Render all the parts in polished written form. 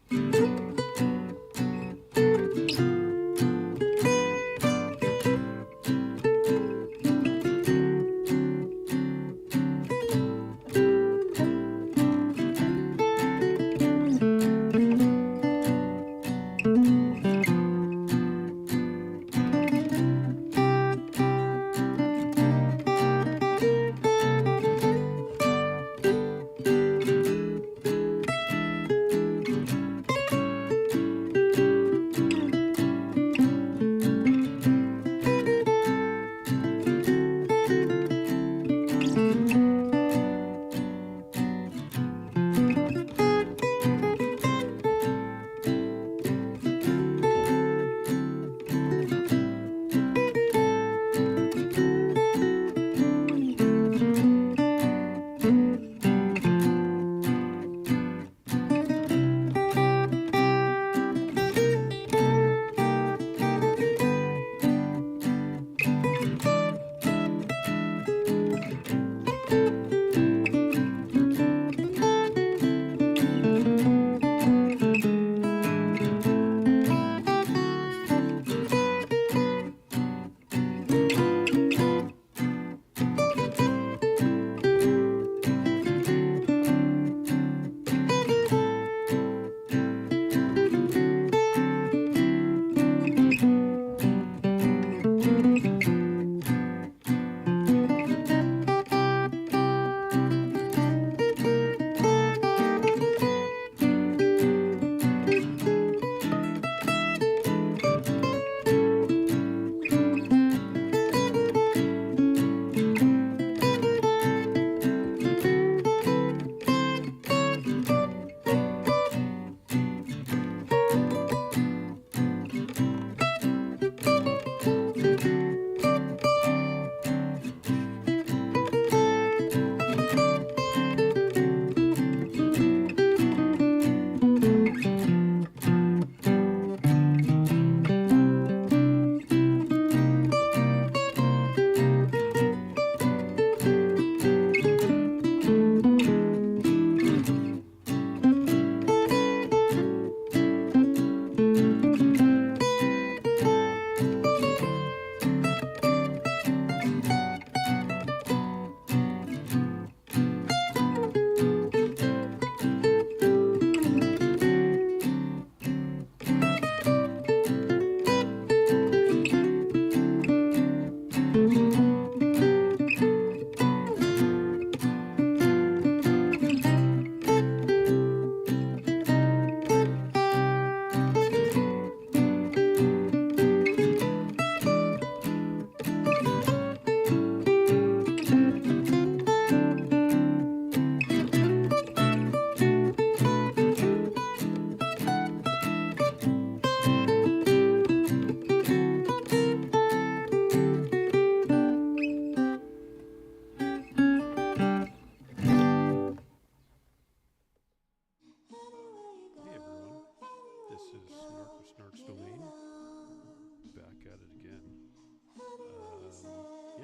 Yeah,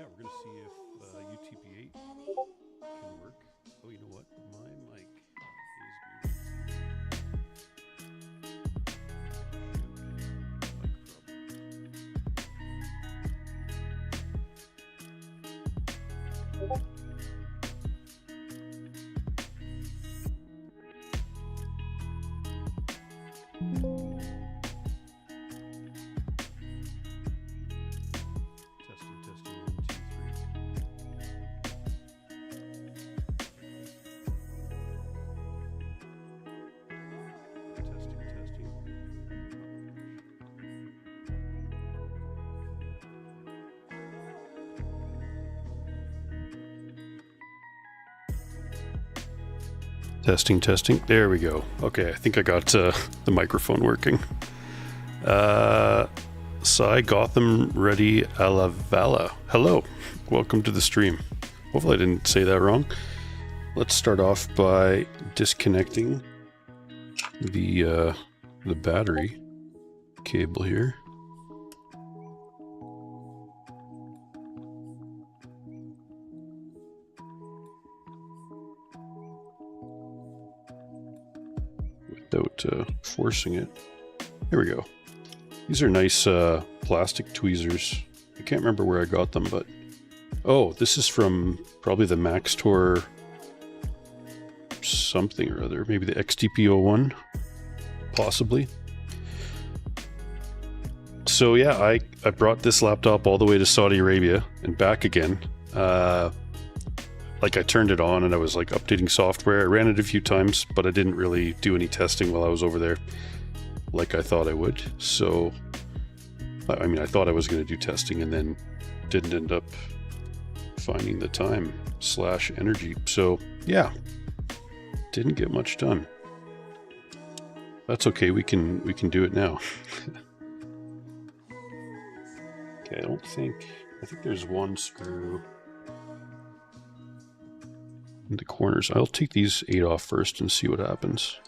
we're going to see if UTP-8 can work. Oh, you know what? My mic is muted. Testing, testing. There we go. Okay, I think I got the microphone working. Cy Gotham Ready a la Vala. Hello, welcome to the stream. Hopefully I didn't say that wrong. Let's start off by disconnecting the battery cable here. without forcing it. There we go. These are nice plastic tweezers. I can't remember where I got them, but... Oh, this is from probably the Max Tour something or other. Maybe the XTP-01, possibly. So yeah, I brought this laptop all the way to Saudi Arabia and back again. Like I turned it on and I was like updating software. I ran it a few times, but I didn't really do any testing while I was over there like I thought I would. So, I mean, I thought I was going to do testing and then didn't end up finding the time / energy. So yeah, didn't get much done. That's okay. We can do it now. Okay, I think there's one screw in the corners. I'll take these 8 off first and see what happens.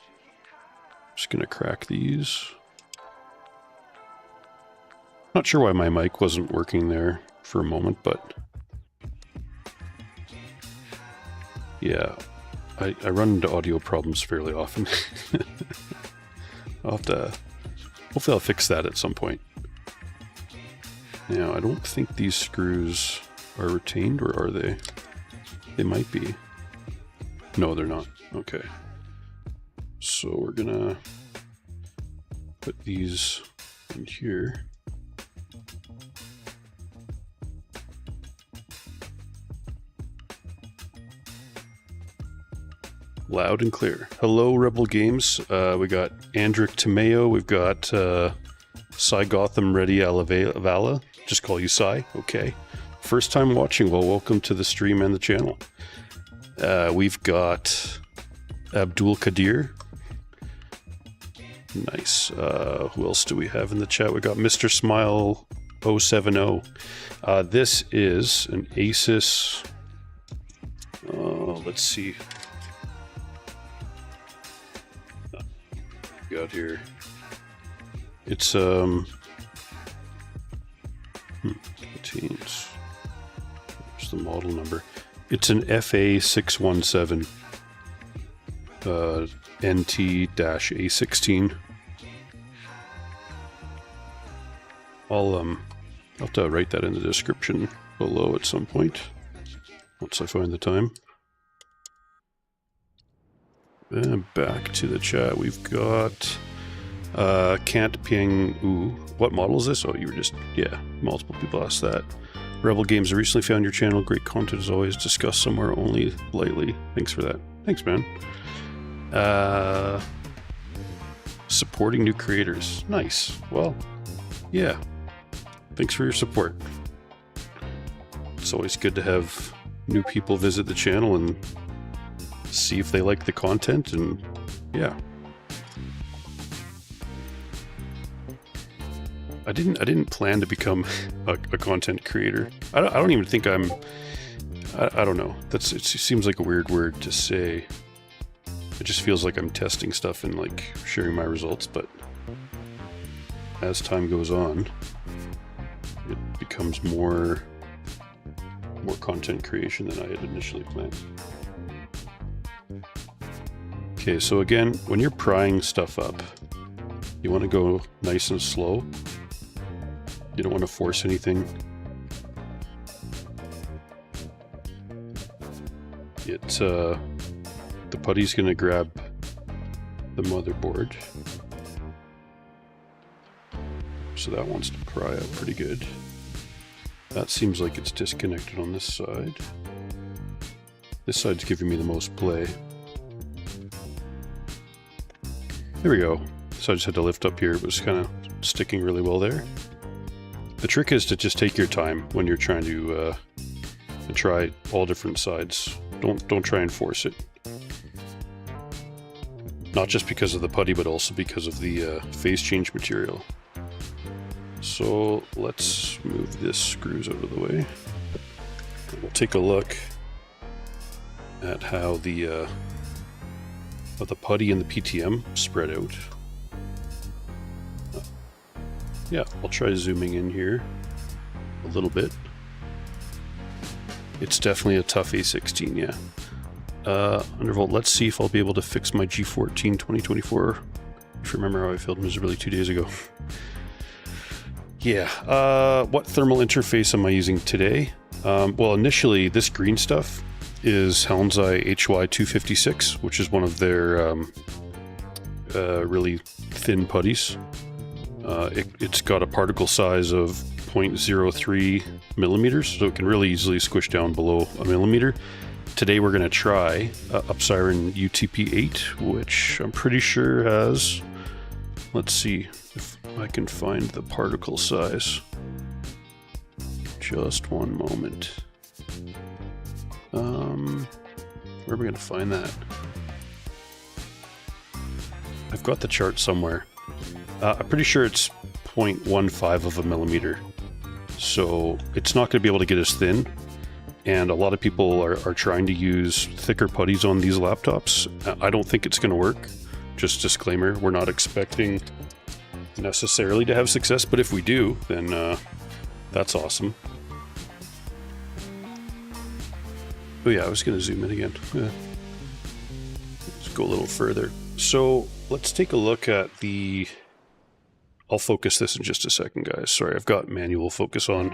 Just gonna crack these. Not sure why my mic wasn't working there for a moment, but yeah, I run into audio problems fairly often. Hopefully I'll fix that at some point. Now, I don't think these screws are retained, or are they? They might be. No, they're not. Okay. So we're gonna put these in here. Loud and clear. Hello, Rebel Games. We got Andric Tomeo. We've got Cy Gotham Ready Alavala. Just call you Cy. Okay. First time watching. Well, welcome to the stream and the channel. We've got Abdul Kadir. Nice. Who else do we have in the chat? We got Mr. Smile 070. This is an ASUS. Let's see. Got here. It's contains. Where's the model number? It's an FA617 NT-A16. I'll have to write that in the description below at some point once I find the time. And back to the chat, we've got Can't Ping Ooh. What model is this? Oh, you were just, yeah, multiple people asked that. Rebel Games, I recently found your channel. Great content as always. Discussed somewhere only lightly. Thanks for that. Thanks, man. Supporting new creators. Nice. Well, yeah. Thanks for your support. It's always good to have new people visit the channel and see if they like the content, and yeah. I didn't plan to become a content creator. I don't even think I don't know. It seems like a weird word to say. It just feels like I'm testing stuff and like sharing my results, but as time goes on, it becomes more content creation than I had initially planned. Okay, so again, when you're prying stuff up, you want to go nice and slow. You don't want to force anything. The putty's going to grab the motherboard. So that wants to pry out pretty good. That seems like it's disconnected on this side. This side's giving me the most play. There we go. So I just had to lift up here. It was kind of sticking really well there. The trick is to just take your time when you're trying to try all different sides. Don't try and force it. Not just because of the putty, but also because of the phase change material. So let's move this screws out of the way. We'll take a look at how the putty and the PTM spread out. Yeah, I'll try zooming in here a little bit. It's definitely a tough A16, yeah. undervolt. Let's see if I'll be able to fix my G14 2024. If you remember how I failed miserably 2 days ago. Yeah, what thermal interface am I using today? Well, initially, this green stuff is Halnziye HY256, which is one of their really thin putties. It's got a particle size of 0.03 millimeters, so it can really easily squish down below a millimeter. Today we're going to try Upsiren UTP-8, which I'm pretty sure has, let's see if I can find the particle size. Just one moment. Where are we going to find that? I've got the chart somewhere. I'm pretty sure it's 0.15 of a millimeter. So it's not going to be able to get as thin. And a lot of people are trying to use thicker putties on these laptops. I don't think it's going to work. Just disclaimer, we're not expecting necessarily to have success, but if we do, then that's awesome. Oh yeah, I was going to zoom in again. Yeah. Let's go a little further. So let's take a look at the... I'll focus this in just a second, guys. Sorry, I've got manual focus on.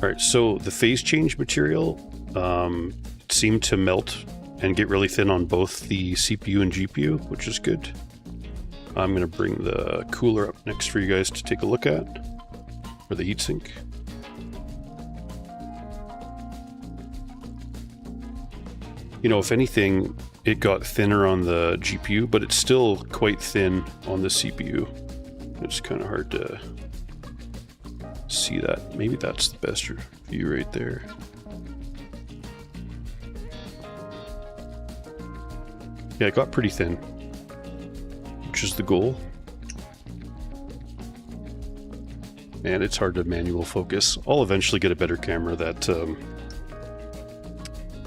Alright, so the phase change material seemed to melt and get really thin on both the CPU and GPU, which is good. I'm going to bring the cooler up next for you guys to take a look at, or the heatsink. You know, if anything, it got thinner on the GPU, but it's still quite thin on the CPU. It's kind of hard to see that. Maybe that's the best view right there. Yeah, it got pretty thin, which is the goal. And it's hard to manual focus. I'll eventually get a better camera that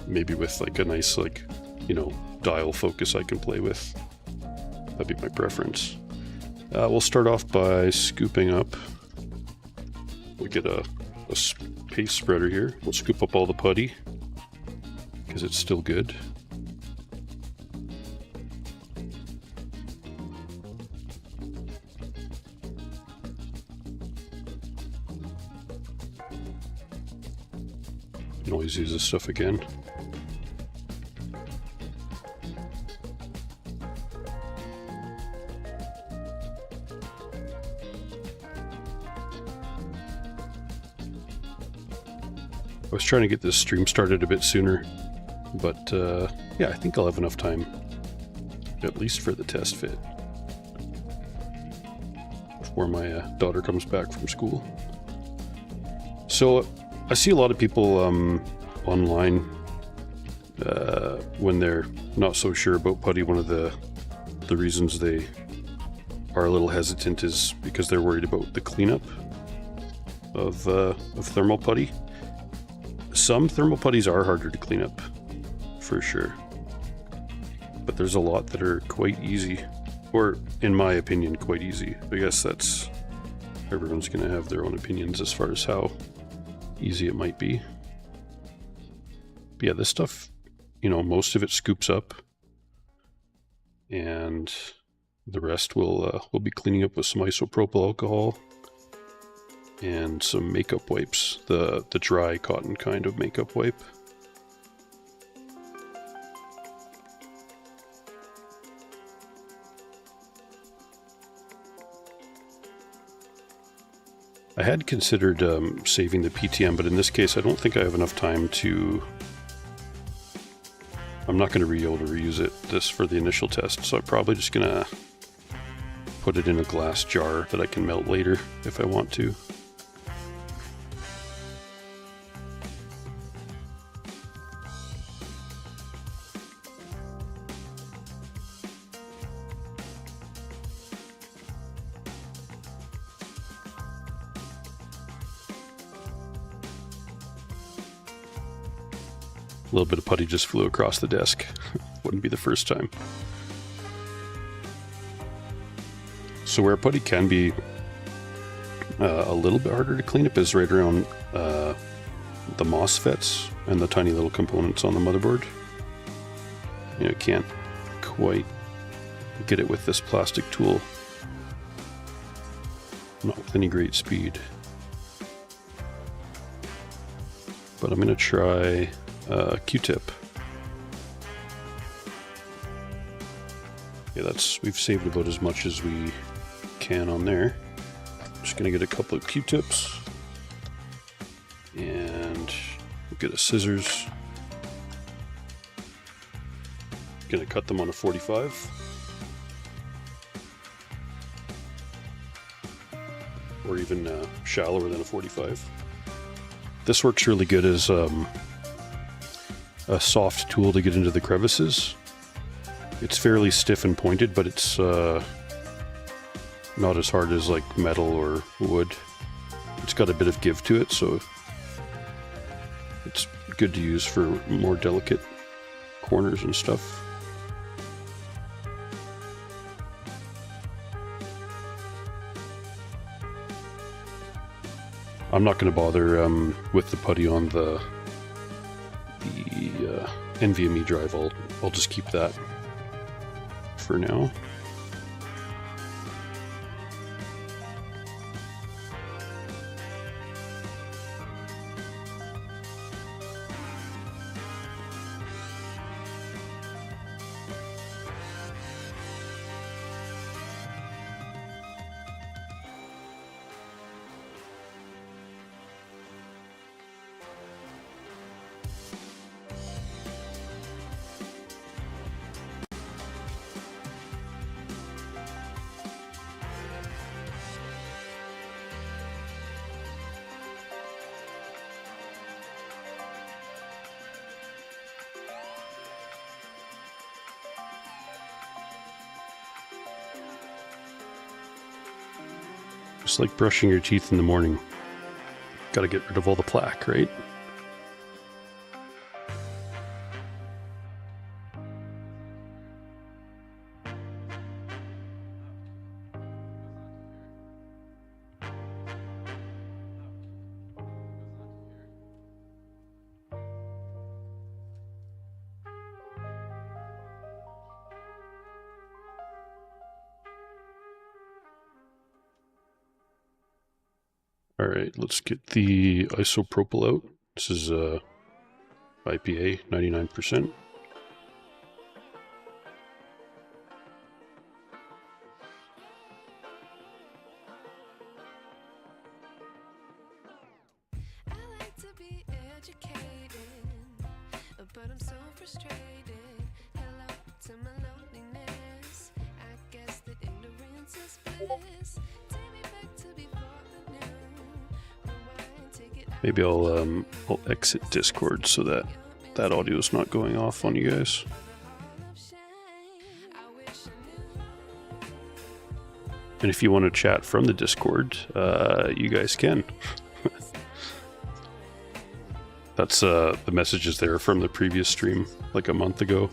maybe with like a nice, like, you know, dial focus I can play with. That'd be my preference. We'll start off by scooping up. We'll get a paste spreader here. We'll scoop up all the putty because it's still good. You can always use this stuff again. I was trying to get this stream started a bit sooner, but yeah, I think I'll have enough time, at least for the test fit, before my daughter comes back from school. So I see a lot of people online when they're not so sure about putty. One of the reasons they are a little hesitant is because they're worried about the cleanup of thermal putty. Some thermal putties are harder to clean up, for sure. But there's a lot that are quite easy, or in my opinion, quite easy. I guess that's, everyone's going to have their own opinions as far as how easy it might be. But yeah, this stuff, you know, most of it scoops up, and the rest we'll be cleaning up with some isopropyl alcohol and some makeup wipes, the dry cotton kind of makeup wipe. I had considered saving the PTM, but in this case I don't think I have enough time to... I'm not going to be able to reuse this for the initial test, so I'm probably just going to put it in a glass jar that I can melt later if I want to. A little bit of putty just flew across the desk. Wouldn't be the first time. So where putty can be a little bit harder to clean up is right around the MOSFETs and the tiny little components on the motherboard. You know, I can't quite get it with this plastic tool. Not with any great speed. But I'm going to try a Q-tip. Yeah, we've saved about as much as we can on there. Just going to get a couple of Q-tips and get a scissors. Going to cut them on a 45. Or even shallower than a 45. This works really good as a soft tool to get into the crevices. It's fairly stiff and pointed, but it's not as hard as like metal or wood. It's got a bit of give to it, so it's good to use for more delicate corners and stuff. I'm not going to bother with the putty on the NVMe drive. I'll just keep that for now. Just like brushing your teeth in the morning. Gotta get rid of all the plaque, right? Alright, let's get the isopropyl out. This is IPA, 99%. I like to be educated, but I'm so frustrated. Hello to my loneliness. I guess that ignorance is bliss. Take me back to before the new. Maybe I'll exit Discord so that audio is not going off on you guys. And if you want to chat from the Discord, you guys can. That's the messages there from the previous stream, like a month ago.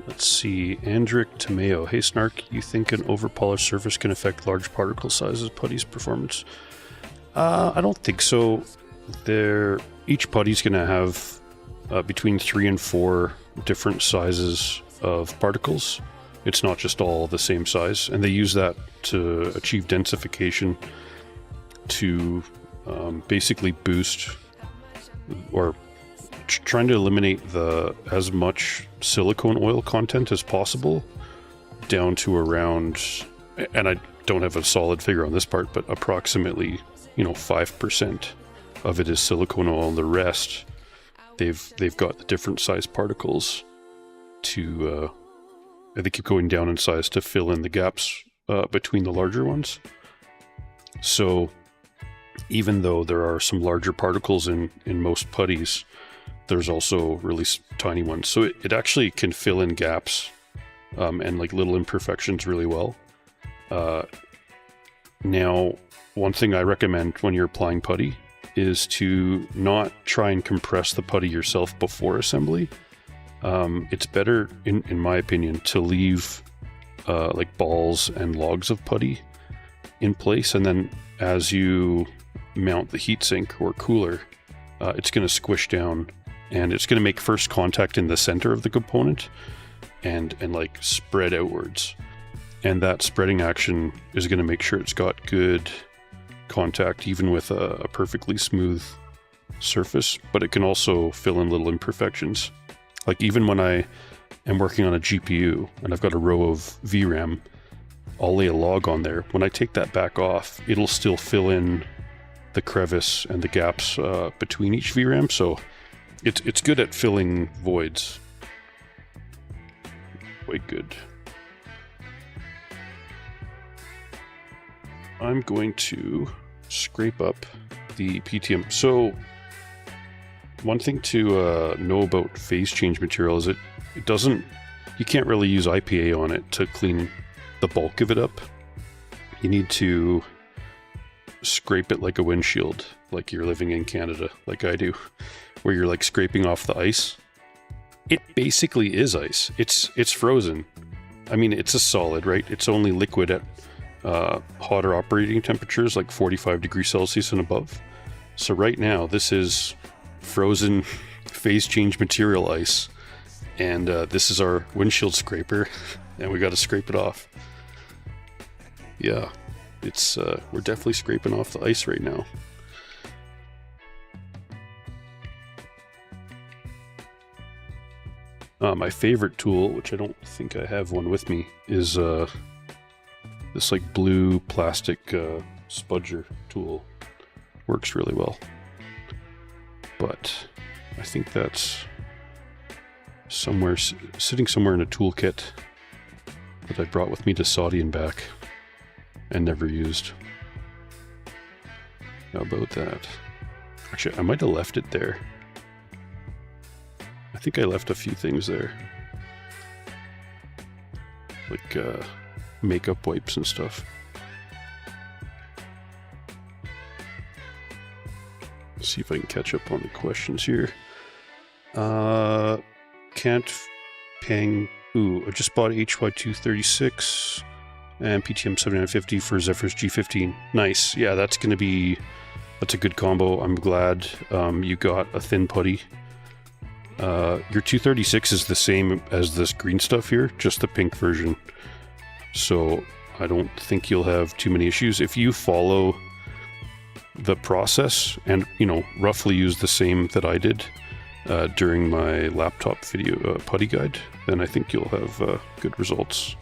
Let's see. Andric Tomeo. Hey Snark, you think an overpolished surface can affect large particle sizes putty's performance? I don't think so. Each putty's going to have between 3 and 4 different sizes of particles. It's not just all the same size, and they use that to achieve densification to basically boost or trying to eliminate as much silicone oil content as possible down to around, and I don't have a solid figure on this part, but approximately 5% of it is silicone oil, and the rest they've got the different size particles to they keep going down in size to fill in the gaps between the larger ones. So even though there are some larger particles in most putties, there's also really tiny ones. So it actually can fill in gaps and like little imperfections really well. Now, one thing I recommend when you're applying putty is to not try and compress the putty yourself before assembly. It's better, in my opinion, to leave like balls and logs of putty in place, and then as you mount the heatsink or cooler, it's going to squish down, and it's going to make first contact in the center of the component and like spread outwards. And that spreading action is going to make sure it's got good contact even with a perfectly smooth surface, but it can also fill in little imperfections. Like even when I am working on a GPU and I've got a row of VRAM, I'll lay a log on there. When I take that back off, it'll still fill in the crevice and the gaps between each VRAM, so it's good at filling voids. Quite good. I'm going to scrape up the PTM. So one thing to know about phase change material is it doesn't, you can't really use IPA on it to clean the bulk of it up. You need to scrape it like a windshield, like you're living in Canada, like I do, where you're like scraping off the ice. It basically is ice. It's frozen. I mean, it's a solid, right? It's only liquid at hotter operating temperatures, like 45 degrees Celsius and above. So right now, this is frozen phase change material ice, and this is our windshield scraper, and we got to scrape it off. Yeah, it's we're definitely scraping off the ice right now. My favorite tool, which I don't think I have one with me, is this like blue plastic spudger tool. Works really well. But I think that's somewhere, sitting somewhere in a toolkit that I brought with me to Saudi and back and never used. How about that? Actually, I might have left it there. I think I left a few things there. Like makeup wipes and stuff. Let's see if I can catch up on the questions here. Can't Pang. Ooh, I just bought HY236 and PTM 7950 for Zephyr's G15. Nice. Yeah, that's a good combo. I'm glad you got a thin putty. Your 236 is the same as this green stuff here, just the pink version. So I don't think you'll have too many issues. If you follow the process and, roughly use the same that I did during my laptop video putty guide, then I think you'll have good results.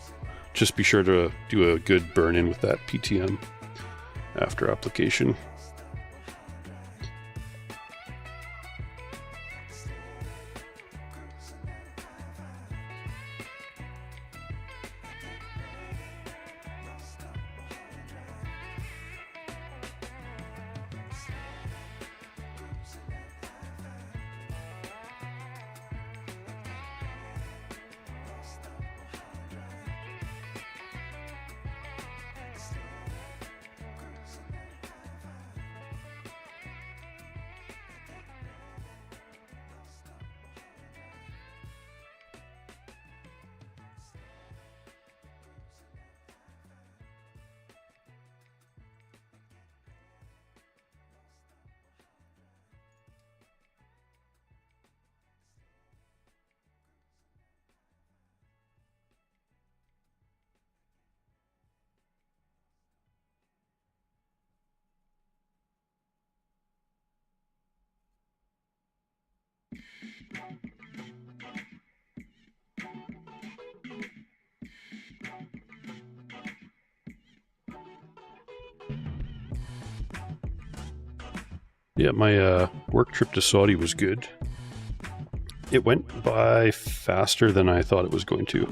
Just be sure to do a good burn-in with that PTM after application. Yeah, my work trip to Saudi was good. It went by faster than I thought it was going to.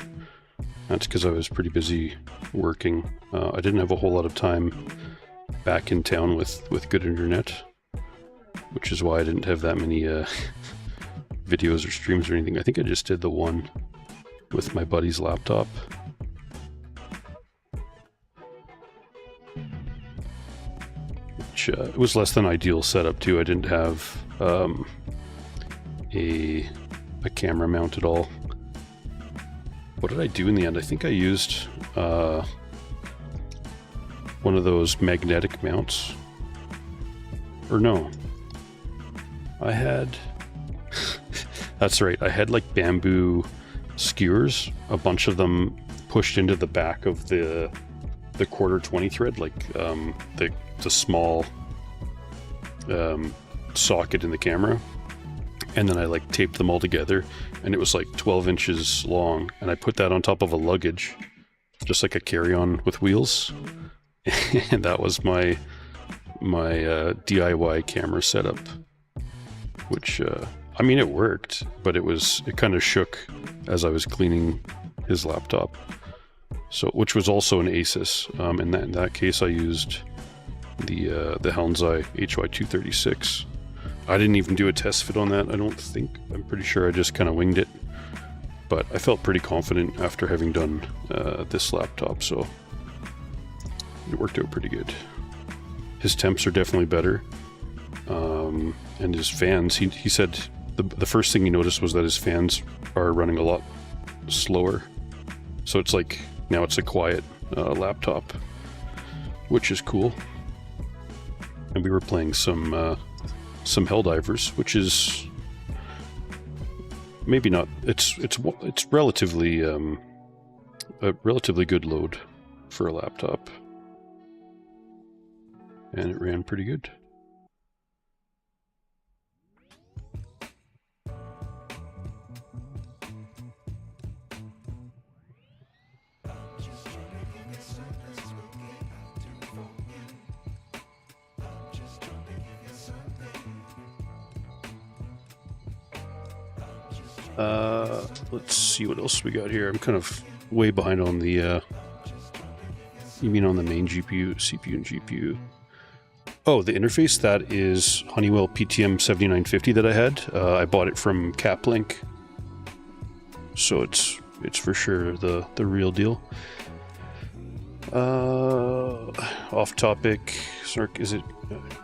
That's because I was pretty busy working. I didn't have a whole lot of time back in town with good internet, which is why I didn't have that many videos or streams or anything. I think I just did the one with my buddy's laptop. Which it was less than ideal setup too. I didn't have a camera mount at all. What did I do in the end? I think I used one of those magnetic mounts. Or no. I had... That's right, I had like bamboo skewers, a bunch of them pushed into the back of the quarter 20 thread, like the small socket in the camera. And then I like taped them all together, and it was like 12 inches long, and I put that on top of a luggage, just like a carry-on with wheels. And that was my DIY camera setup, which I mean, it worked, but it kind of shook as I was cleaning his laptop. So, which was also an ASUS. In that case, I used the Halnziye HY256. I didn't even do a test fit on that, I don't think. I'm pretty sure I just kind of winged it. But I felt pretty confident after having done this laptop, so it worked out pretty good. His temps are definitely better. And his fans, he said the first thing he noticed was that his fans are running a lot slower. So it's like, now it's a quiet laptop, which is cool. And we were playing some Helldivers, which is maybe not. It's relatively a relatively good load for a laptop, and it ran pretty good. Let's see what else we got here. I'm kind of way behind on the, you mean on the main GPU, CPU and GPU. Oh, the interface, that is Honeywell PTM 7950 that I had. I bought it from Caplink. So it's for sure the real deal. Off topic, Sark,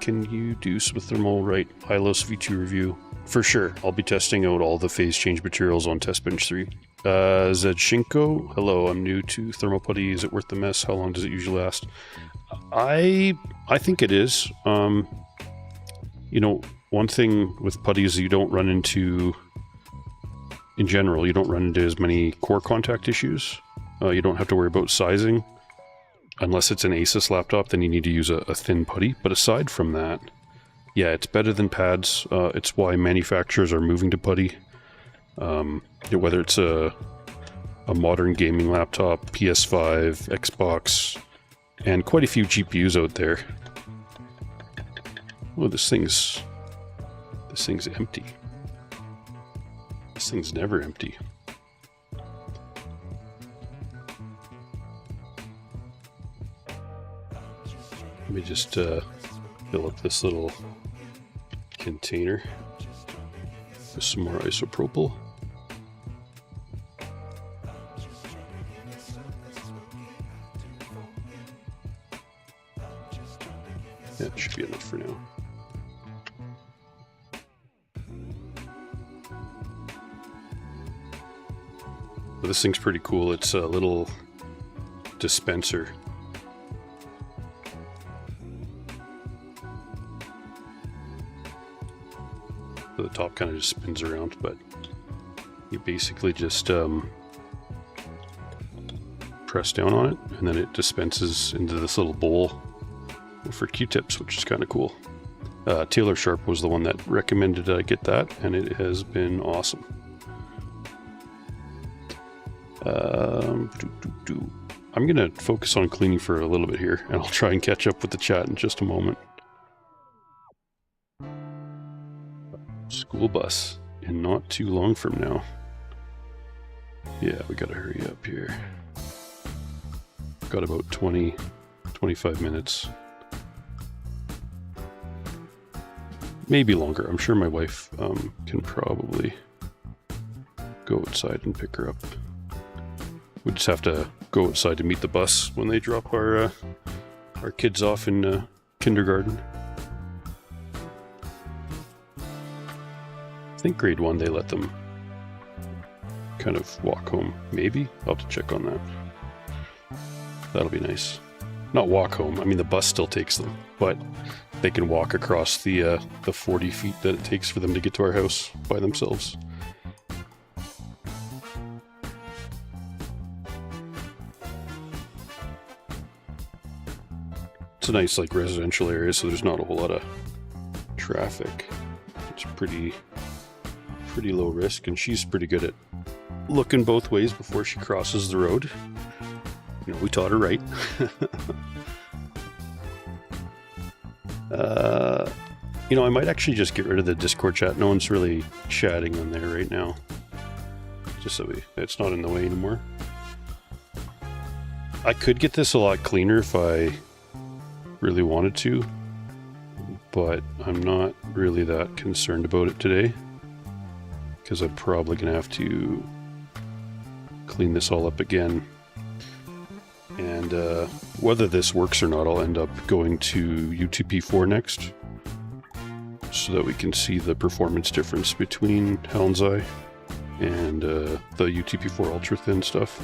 can you do some thermal right ILOS V2 review? For sure, I'll be testing out all the phase change materials on Testbench 3. Zedshinko, hello, I'm new to thermal putty. Is it worth the mess? How long does it usually last? I think it is. You know, one thing with putty is you don't run into, in general, you don't run into as many core contact issues. You don't have to worry about sizing. Unless it's an ASUS laptop, then you need to use a thin putty. But aside from that, yeah, it's better than pads. It's why manufacturers are moving to putty. Whether it's a modern gaming laptop, PS5, Xbox, and quite a few GPUs out there. Oh, this thing's empty. This thing's never empty. Let me just fill up this little container with some more isopropyl. Yeah, it should be enough for now. But this thing's pretty cool. It's a little dispenser. The top kind of just spins around, but you basically just press down on it, and then it dispenses into this little bowl for Q-tips, which is kind of cool. Taylor Sharp was the one that recommended I get that, and it has been awesome. I'm going to focus on cleaning for a little bit here, and I'll try and catch up with the chat in just a moment. School bus in not too long from now. Yeah, we gotta hurry up here. Got about 20-25 minutes. Maybe longer. I'm sure my wife can probably go outside and pick her up. We just have to go outside to meet the bus when they drop our kids off in kindergarten. I think grade 1 they let them kind of walk home. Maybe? I'll have to check on that. That'll be nice. Not walk home. I mean, the bus still takes them, but they can walk across the 40 feet that it takes for them to get to our house by themselves. It's a nice, like, residential area, so there's not a whole lot of traffic. It's pretty low risk, and she's pretty good at looking both ways before she crosses the road. You know, we taught her right. You know, I might actually just get rid of the Discord chat. No one's really chatting on there right now. Just so it's not in the way anymore. I could get this a lot cleaner if I really wanted to, but I'm not really that concerned about it today, because I'm probably going to have to clean this all up again. And whether this works or not, I'll end up going to UTP-4 next, so that we can see the performance difference between Halnziye and the UTP-4 Ultra-Thin stuff.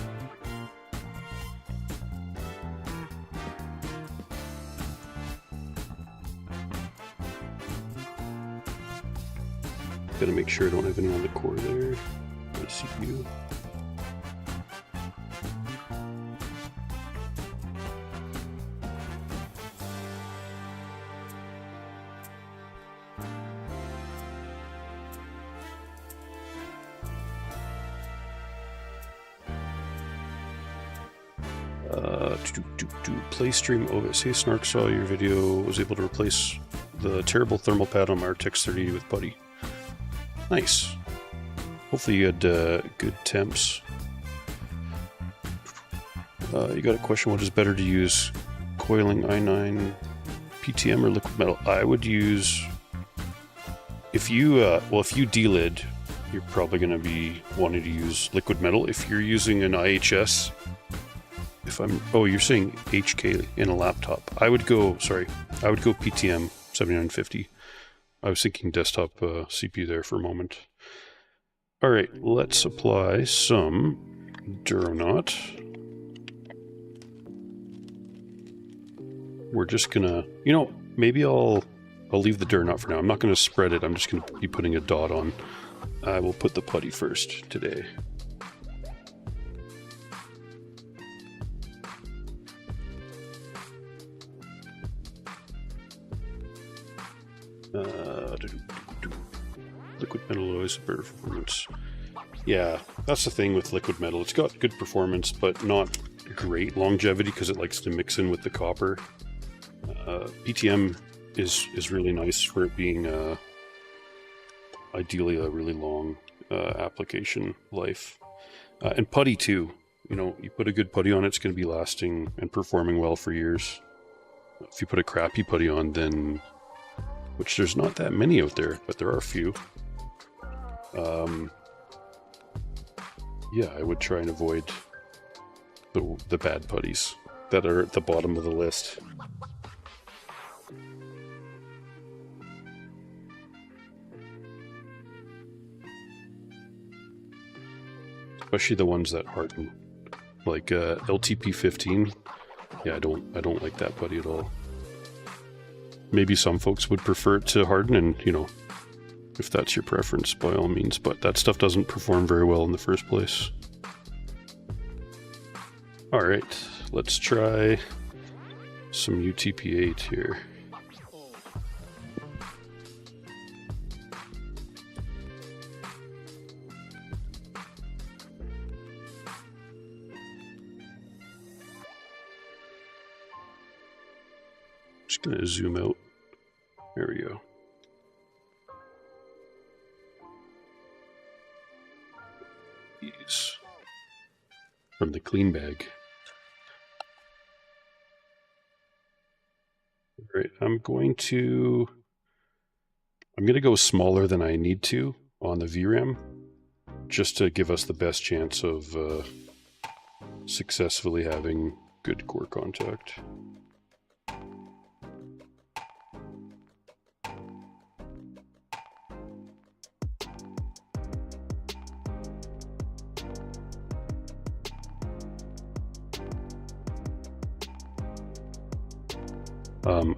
Gotta make sure I don't have any on the core there. My CPU. Playstream OS. Hey Snark, saw your video, was able to replace the terrible thermal pad on my RTX 3080 with putty. Nice. Hopefully you had good temps. You got a question, what is better to use? Coiling i9 PTM or liquid metal? I would use... If you, well, if you delid, you're probably going to be wanting to use liquid metal. If you're using an IHS... Oh, you're saying HK in a laptop. I would go PTM 7950. I was thinking desktop CPU there for a moment. Alright, let's apply some Duronaut. We're just gonna, you know, maybe I'll leave the Duronaut for now. I'm not gonna spread it, I'm just gonna be putting a dot on. I will put the putty first today. Liquid metal always better performance. Yeah, that's the thing with liquid metal. It's got good performance, but not great longevity because it likes to mix in with the copper. PTM is really nice for it being ideally a really long application life. And putty too. You know, you put a good putty on it, it's going to be lasting and performing well for years. If you put a crappy putty on, then... which there's not that many out there, but there are a few. Yeah, I would try and avoid the bad putties that are at the bottom of the list. Especially the ones that harden, like LTP-15. Yeah, I don't like that putty at all. Maybe some folks would prefer it to harden, and you know, if that's your preference, by all means, but that stuff doesn't perform very well in the first place. Alright, let's try some UTP-8 here. I'm gonna zoom out. There we go. These from the clean bag. All right, I'm gonna go smaller than I need to on the VRAM, just to give us the best chance of successfully having good core contact.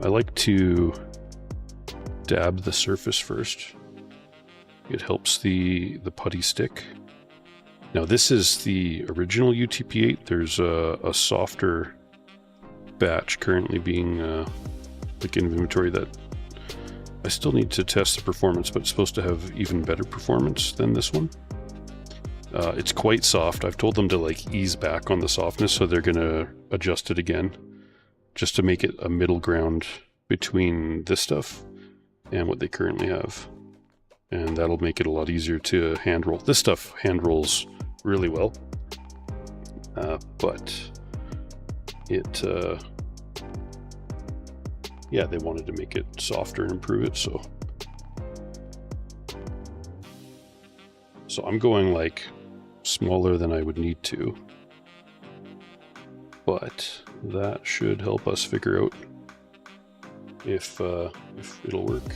I like to dab the surface first. It helps the putty stick. Now this is the original UTP-8. There's a softer batch currently being like in inventory that I still need to test the performance, but it's supposed to have even better performance than this one. It's quite soft. I've told them to like ease back on the softness, so they're gonna adjust it again, just to make it a middle ground between this stuff and what they currently have. And that'll make it a lot easier to hand roll. This stuff hand rolls really well, but it, yeah, they wanted to make it softer and improve it, so I'm going like smaller than I would need to, but that should help us figure out if it'll work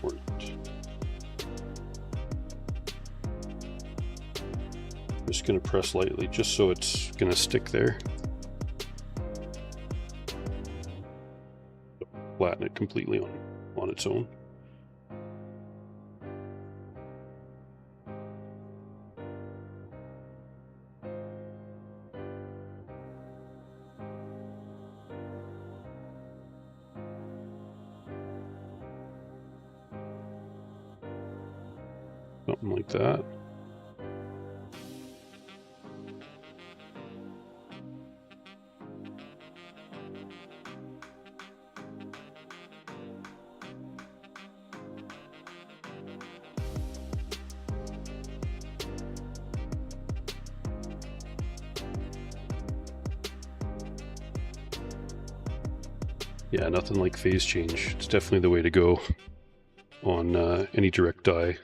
or not. Just gonna press lightly just so it's gonna stick there. Flatten it completely on its own. Something like that. Yeah, nothing like phase change. It's definitely the way to go on any direct die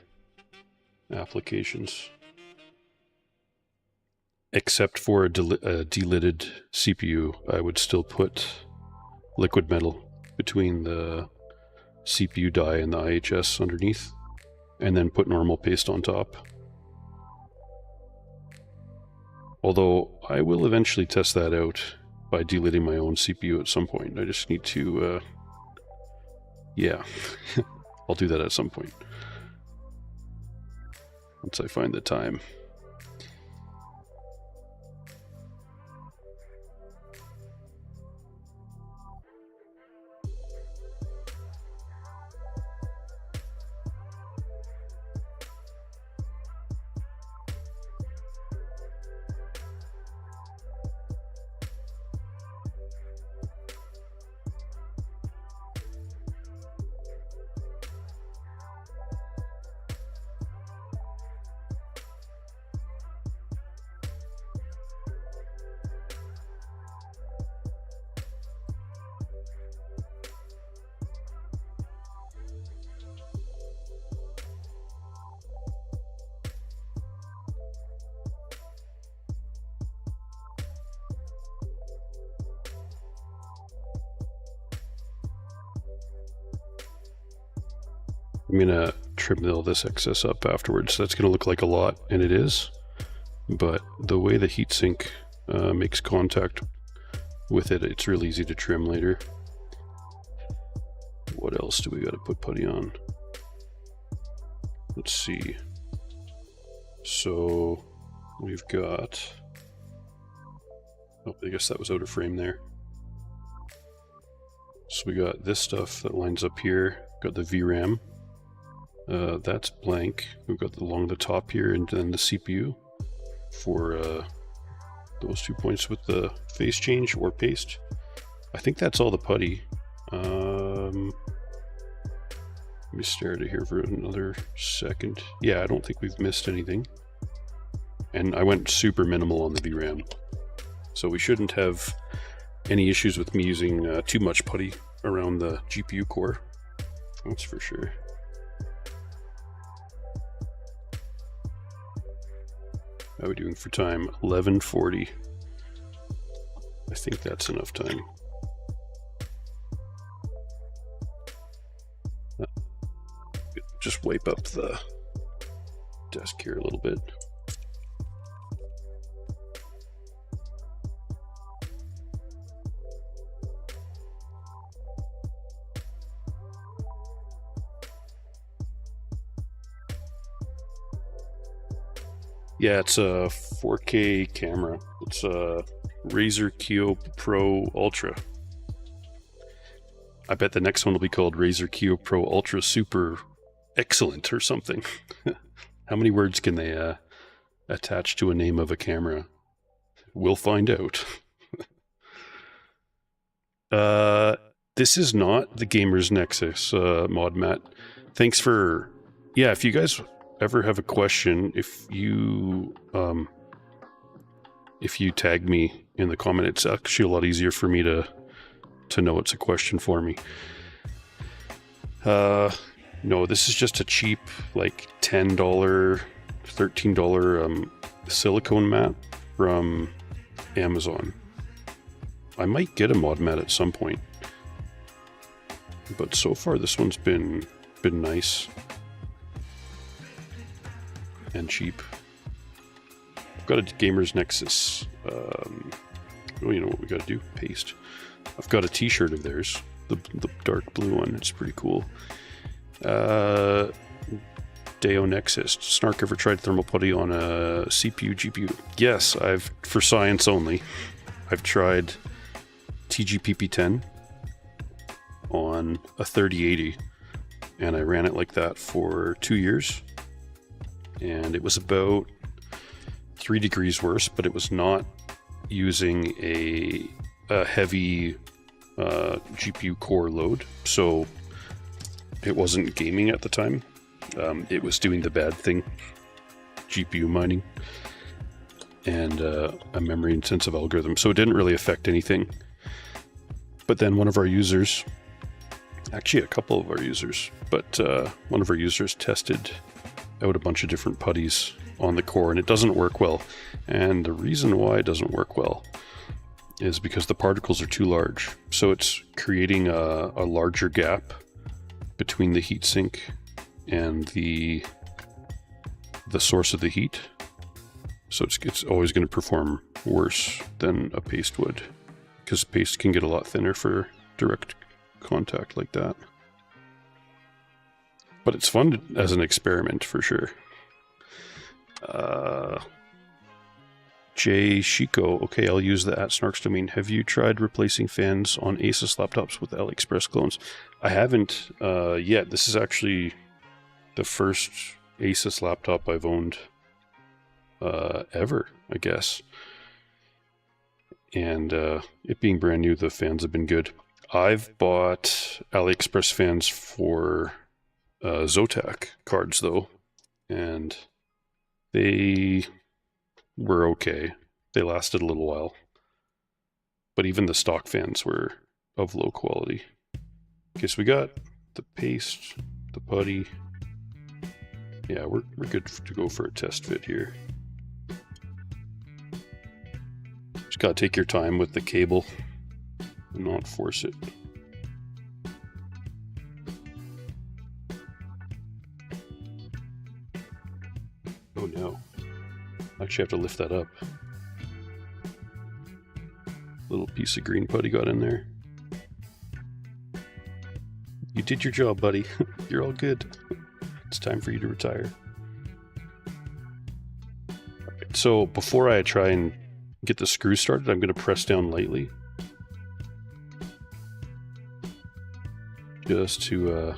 applications. Except for a delidded CPU, I would still put liquid metal between the CPU die and the IHS underneath, and then put normal paste on top. Although I will eventually test that out by delidding my own CPU at some point. I just need to, yeah, I'll do that at some point, once I find the time. I'm gonna trim all this excess up afterwards. That's gonna look like a lot, and it is, but the way the heatsink makes contact with it, it's real easy to trim later. What else do we gotta put putty on? Let's see. So we've got, oh, I guess that was out of frame there. So we got this stuff that lines up here, got the VRAM. That's blank. We've got along the top here, and then the CPU for those 2 points with the phase change or paste. I think that's all the putty. Let me stare at it here for another second. Yeah, I don't think we've missed anything. And I went super minimal on the VRAM. So we shouldn't have any issues with me using too much putty around the GPU core. That's for sure. How are we doing for time? 11:40. I think that's enough time. Just wipe up the desk here a little bit. Yeah, it's a 4K camera. It's a Razer Kiyo Pro Ultra. I bet the next one will be called Razer Kiyo Pro Ultra Super Excellent or something. How many words can they attach to a name of a camera? We'll find out. This is not the Gamers Nexus, Mod Matt. Thanks for... Yeah, if you guys ever have a question, if you tag me in the comment, it's actually a lot easier for me to know it's a question for me. No, this is just a cheap, like $10, $13 silicone mat from Amazon. I might get a mod mat at some point, but so far this one's been nice and cheap. I've got a Gamers Nexus. Oh, you know what we got to do? Paste. I've got a T-shirt of theirs, the dark blue one. It's pretty cool. Deo Nexus. Snark ever tried thermal putty on a CPU, GPU? Yes, for science only. I've tried TGPP10 on a 3080, and I ran it like that for 2 years, and it was about 3 degrees worse, but it was not using a heavy GPU core load, so it wasn't gaming at the time. It was doing the bad thing, GPU mining, and a memory intensive algorithm, so it didn't really affect anything. But then one of our users, actually a couple of our users, but one of our users tested out a bunch of different putties on the core, and it doesn't work well. And the reason why it doesn't work well is because the particles are too large. So it's creating a larger gap between the heatsink and the source of the heat. So it's always going to perform worse than a paste would, because paste can get a lot thinner for direct contact like that. But it's fun as an experiment for sure. Jay Shiko, okay, I'll use the @snarks domain. Have you tried replacing fans on ASUS laptops with AliExpress clones? I haven't yet. This is actually the first ASUS laptop I've owned ever, I guess. And it being brand new, the fans have been good. I've bought AliExpress fans for Zotac cards though, and they were okay. They lasted a little while, but even the stock fans were of low quality. Okay, so we got the paste, the putty. Yeah, we're good to go for a test fit here. Just gotta take your time with the cable and not force it. Oh no. Actually have to lift that up. Little piece of green putty got in there. You did your job, buddy. You're all good. It's time for you to retire. Alright, so before I try and get the screw started, I'm going to press down lightly. Just to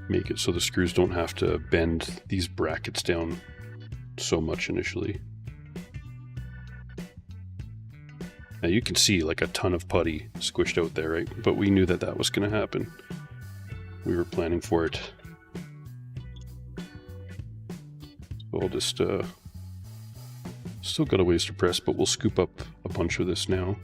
make it so the screws don't have to bend these brackets down so much initially. Now you can see like a ton of putty squished out there, right? But we knew that that was going to happen. We were planning for it. So I'll just, still got a ways to press, but we'll scoop up a bunch of this now.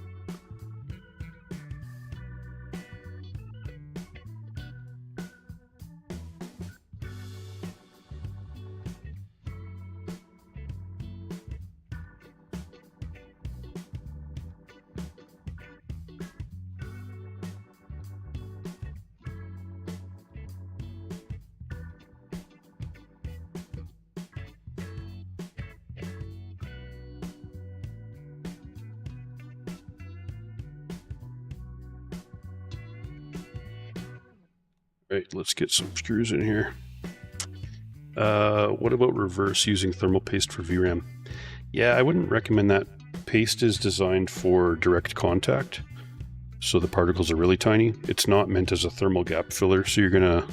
Right, let's get some screws in here. What about reverse using thermal paste for VRAM? Yeah, I wouldn't recommend that. Paste is designed for direct contact, so the particles are really tiny. It's not meant as a thermal gap filler, so you're gonna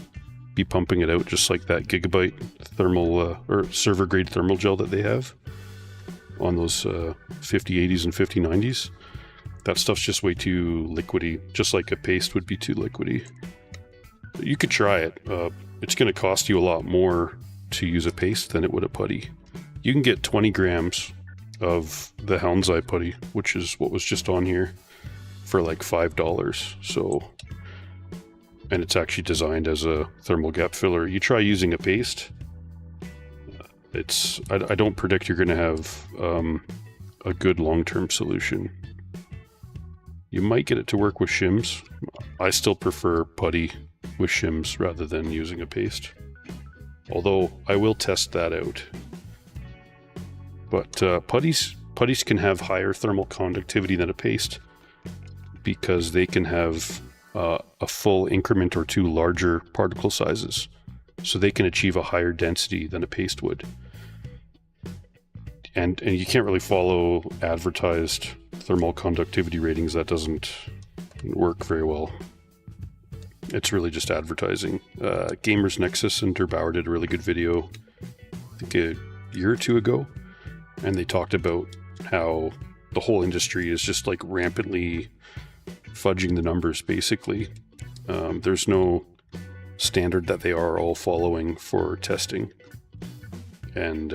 be pumping it out just like that gigabyte thermal or server grade thermal gel that they have on those 5080s and 5090s. That stuff's just way too liquidy, just like a paste would be too liquidy. You could try it. It's going to cost you a lot more to use a paste than it would a putty. You can get 20 grams of the Halnziye putty, which is what was just on here, for like $5. So, and it's actually designed as a thermal gap filler. You try using a paste. I don't predict you're going to have a good long-term solution. You might get it to work with shims. I still prefer putty with shims rather than using a paste. Although I will test that out. But putties can have higher thermal conductivity than a paste because they can have a full increment or two larger particle sizes. So they can achieve a higher density than a paste would. And you can't really follow advertised thermal conductivity ratings. That doesn't work very well. It's really just advertising. Gamers Nexus and Duronaut did a really good video, I think a year or two ago, and they talked about how the whole industry is just like rampantly fudging the numbers, basically. There's no standard that they are all following for testing, and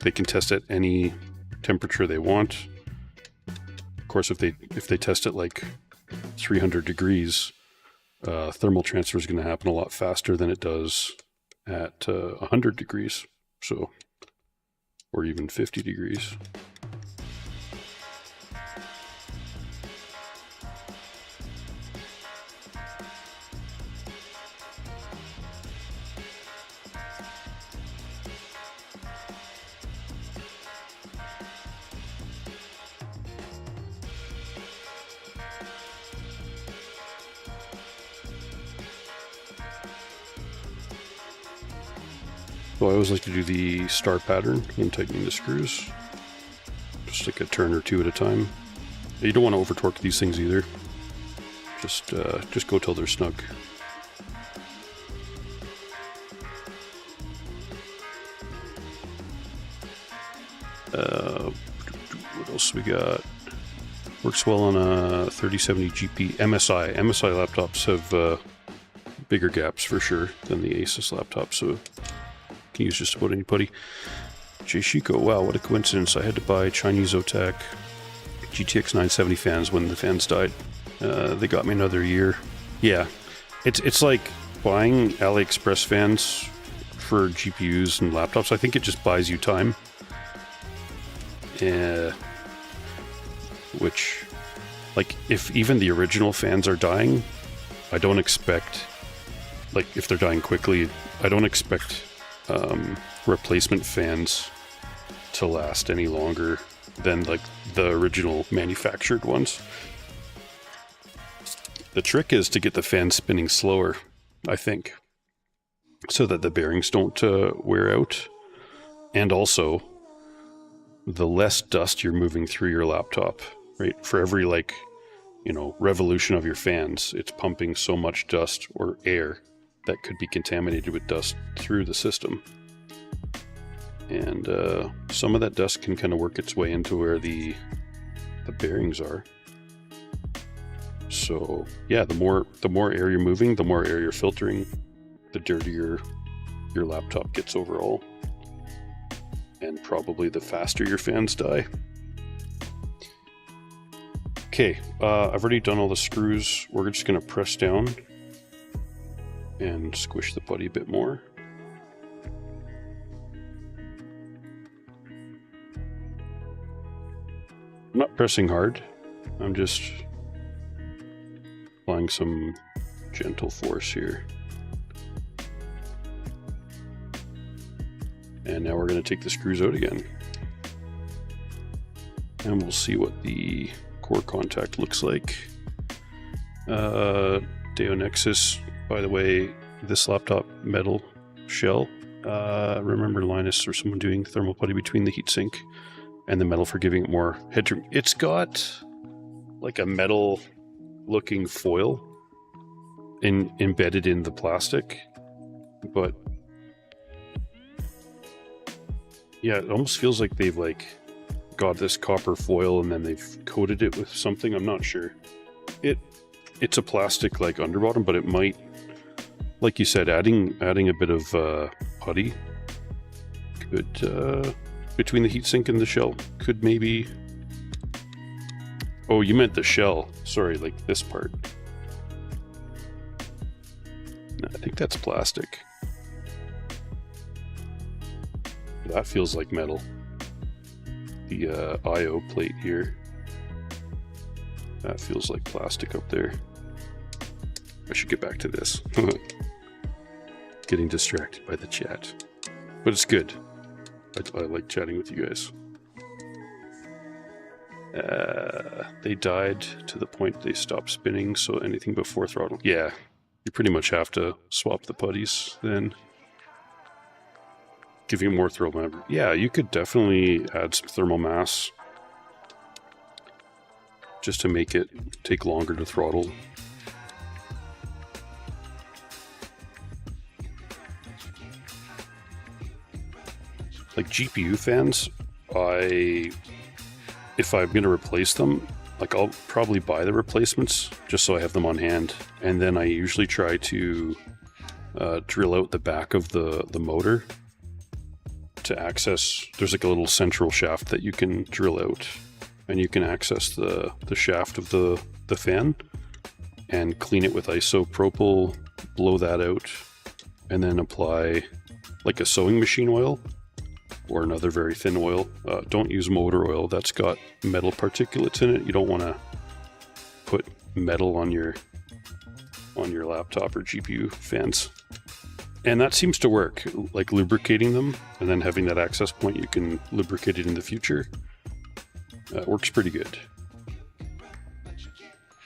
they can test at any temperature they want. Of course, if they test it like 300 degrees, thermal transfer is going to happen a lot faster than it does at 100 degrees, so, or even 50 degrees. So I always like to do the star pattern when tightening the screws. Just like a turn or two at a time. You don't want to over torque these things either. Just go till they're snug. What else we got? Works well on a 3070 GP MSI. MSI laptops have bigger gaps for sure than the ASUS laptops, so can use just about any putty. Jashiko, wow, what a coincidence. I had to buy Chinese OTAC GTX 970 fans when the fans died. They got me another year. Yeah, it's like buying AliExpress fans for GPUs and laptops. I think it just buys you time. Which, like, if even the original fans are dying, I don't expect, like, if they're dying quickly, I don't expect replacement fans to last any longer than like the original manufactured ones. The trick is to get the fan spinning slower, I think, so that the bearings don't wear out, and also the less dust you're moving through your laptop, right? For every, like, you know, revolution of your fans, it's pumping so much dust or air that could be contaminated with dust through the system. And some of that dust can kind of work its way into where the the bearings are. So yeah, the more air you're moving, the more air you're filtering, the dirtier your laptop gets overall, and probably the faster your fans die. Okay, I've already done all the screws. We're just going to press down and squish the putty a bit more. I'm not pressing hard, I'm just applying some gentle force here. And now we're going to take the screws out again. And we'll see what the core contact looks like. Nexus, by the way, this laptop metal shell. Remember Linus or someone doing thermal putty between the heatsink and the metal for giving it more headroom. It's got like a metal looking foil embedded in the plastic, but yeah, it almost feels like they've like got this copper foil and then they've coated it with something. I'm not sure. It's a plastic like underbottom, but it might, like you said, adding a bit of putty could between the heatsink and the shell could maybe. Oh, you meant the shell. Sorry, like this part. No, I think that's plastic. That feels like metal. The I/O plate here. That feels like plastic up there. I should get back to this. Getting distracted by the chat. But it's good. I like chatting with you guys. They died to the point they stopped spinning, so anything before throttle. Yeah, you pretty much have to swap the putties then. Give you more thermal member. Yeah, you could definitely add some thermal mass just to make it take longer to throttle. Like GPU fans, if I'm going to replace them, like I'll probably buy the replacements just so I have them on hand, and then I usually try to drill out the back of the motor to access. There's like a little central shaft that you can drill out, and you can access the shaft of the fan and clean it with isopropyl, blow that out, and then apply like a sewing machine oil or another very thin oil. Don't use motor oil, that's got metal particulates in it. You don't want to put metal on your laptop or GPU fans. And that seems to work, like lubricating them and then having that access point you can lubricate it in the future. Works pretty good.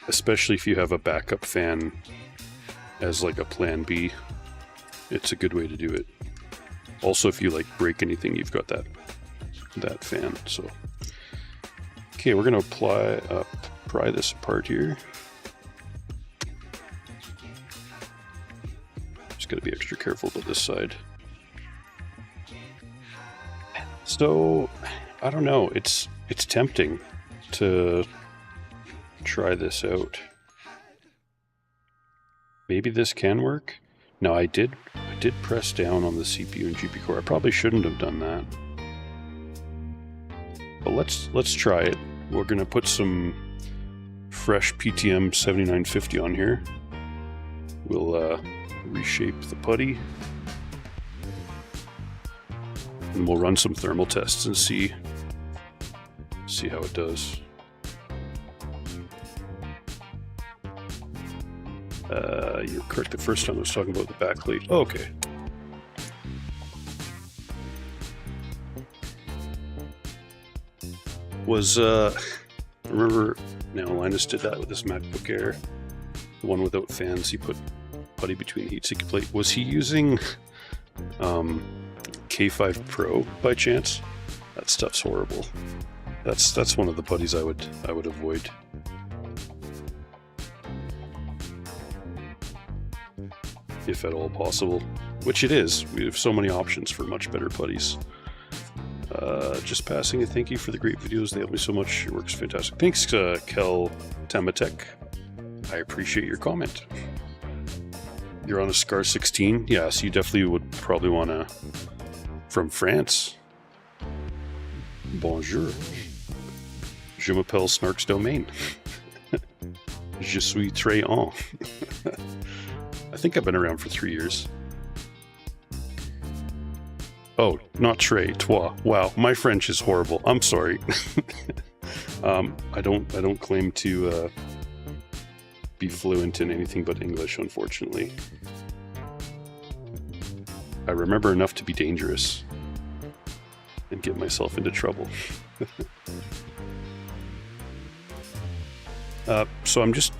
Especially if you have a backup fan as like a plan B. It's a good way to do it. Also, if you like break anything, you've got that fan. So, okay, we're gonna pry this apart here. Just gotta be extra careful about this side. So, I don't know. It's tempting to try this out. Maybe this can work. No, I did press down on the CPU and GPU core. I probably shouldn't have done that. But let's try it. We're gonna put some fresh PTM 7950 on here. We'll reshape the putty. And we'll run some thermal tests and see how it does. You're correct the first time I was talking about the backplate. Oh, okay. Remember, now Linus did that with his MacBook Air. The one without fans, he put putty between the heatsink plate. Was he using K5 Pro by chance? That stuff's horrible. That's one of the putties I would avoid. If at all possible, which it is. We have so many options for much better putties. Just passing a thank you for the great videos. They help me so much. Your work's fantastic. Thanks, Kel Tamatek. I appreciate your comment. You're on a Scar 16? Yeah, so you definitely would probably want to... From France. Bonjour. Je m'appelle Snarks Domain. Je suis très en. I think I've been around for 3 years. Oh, not Trey, toi. Wow, my French is horrible. I'm sorry. I don't claim to be fluent in anything but English, unfortunately. I remember enough to be dangerous and get myself into trouble. So I'm just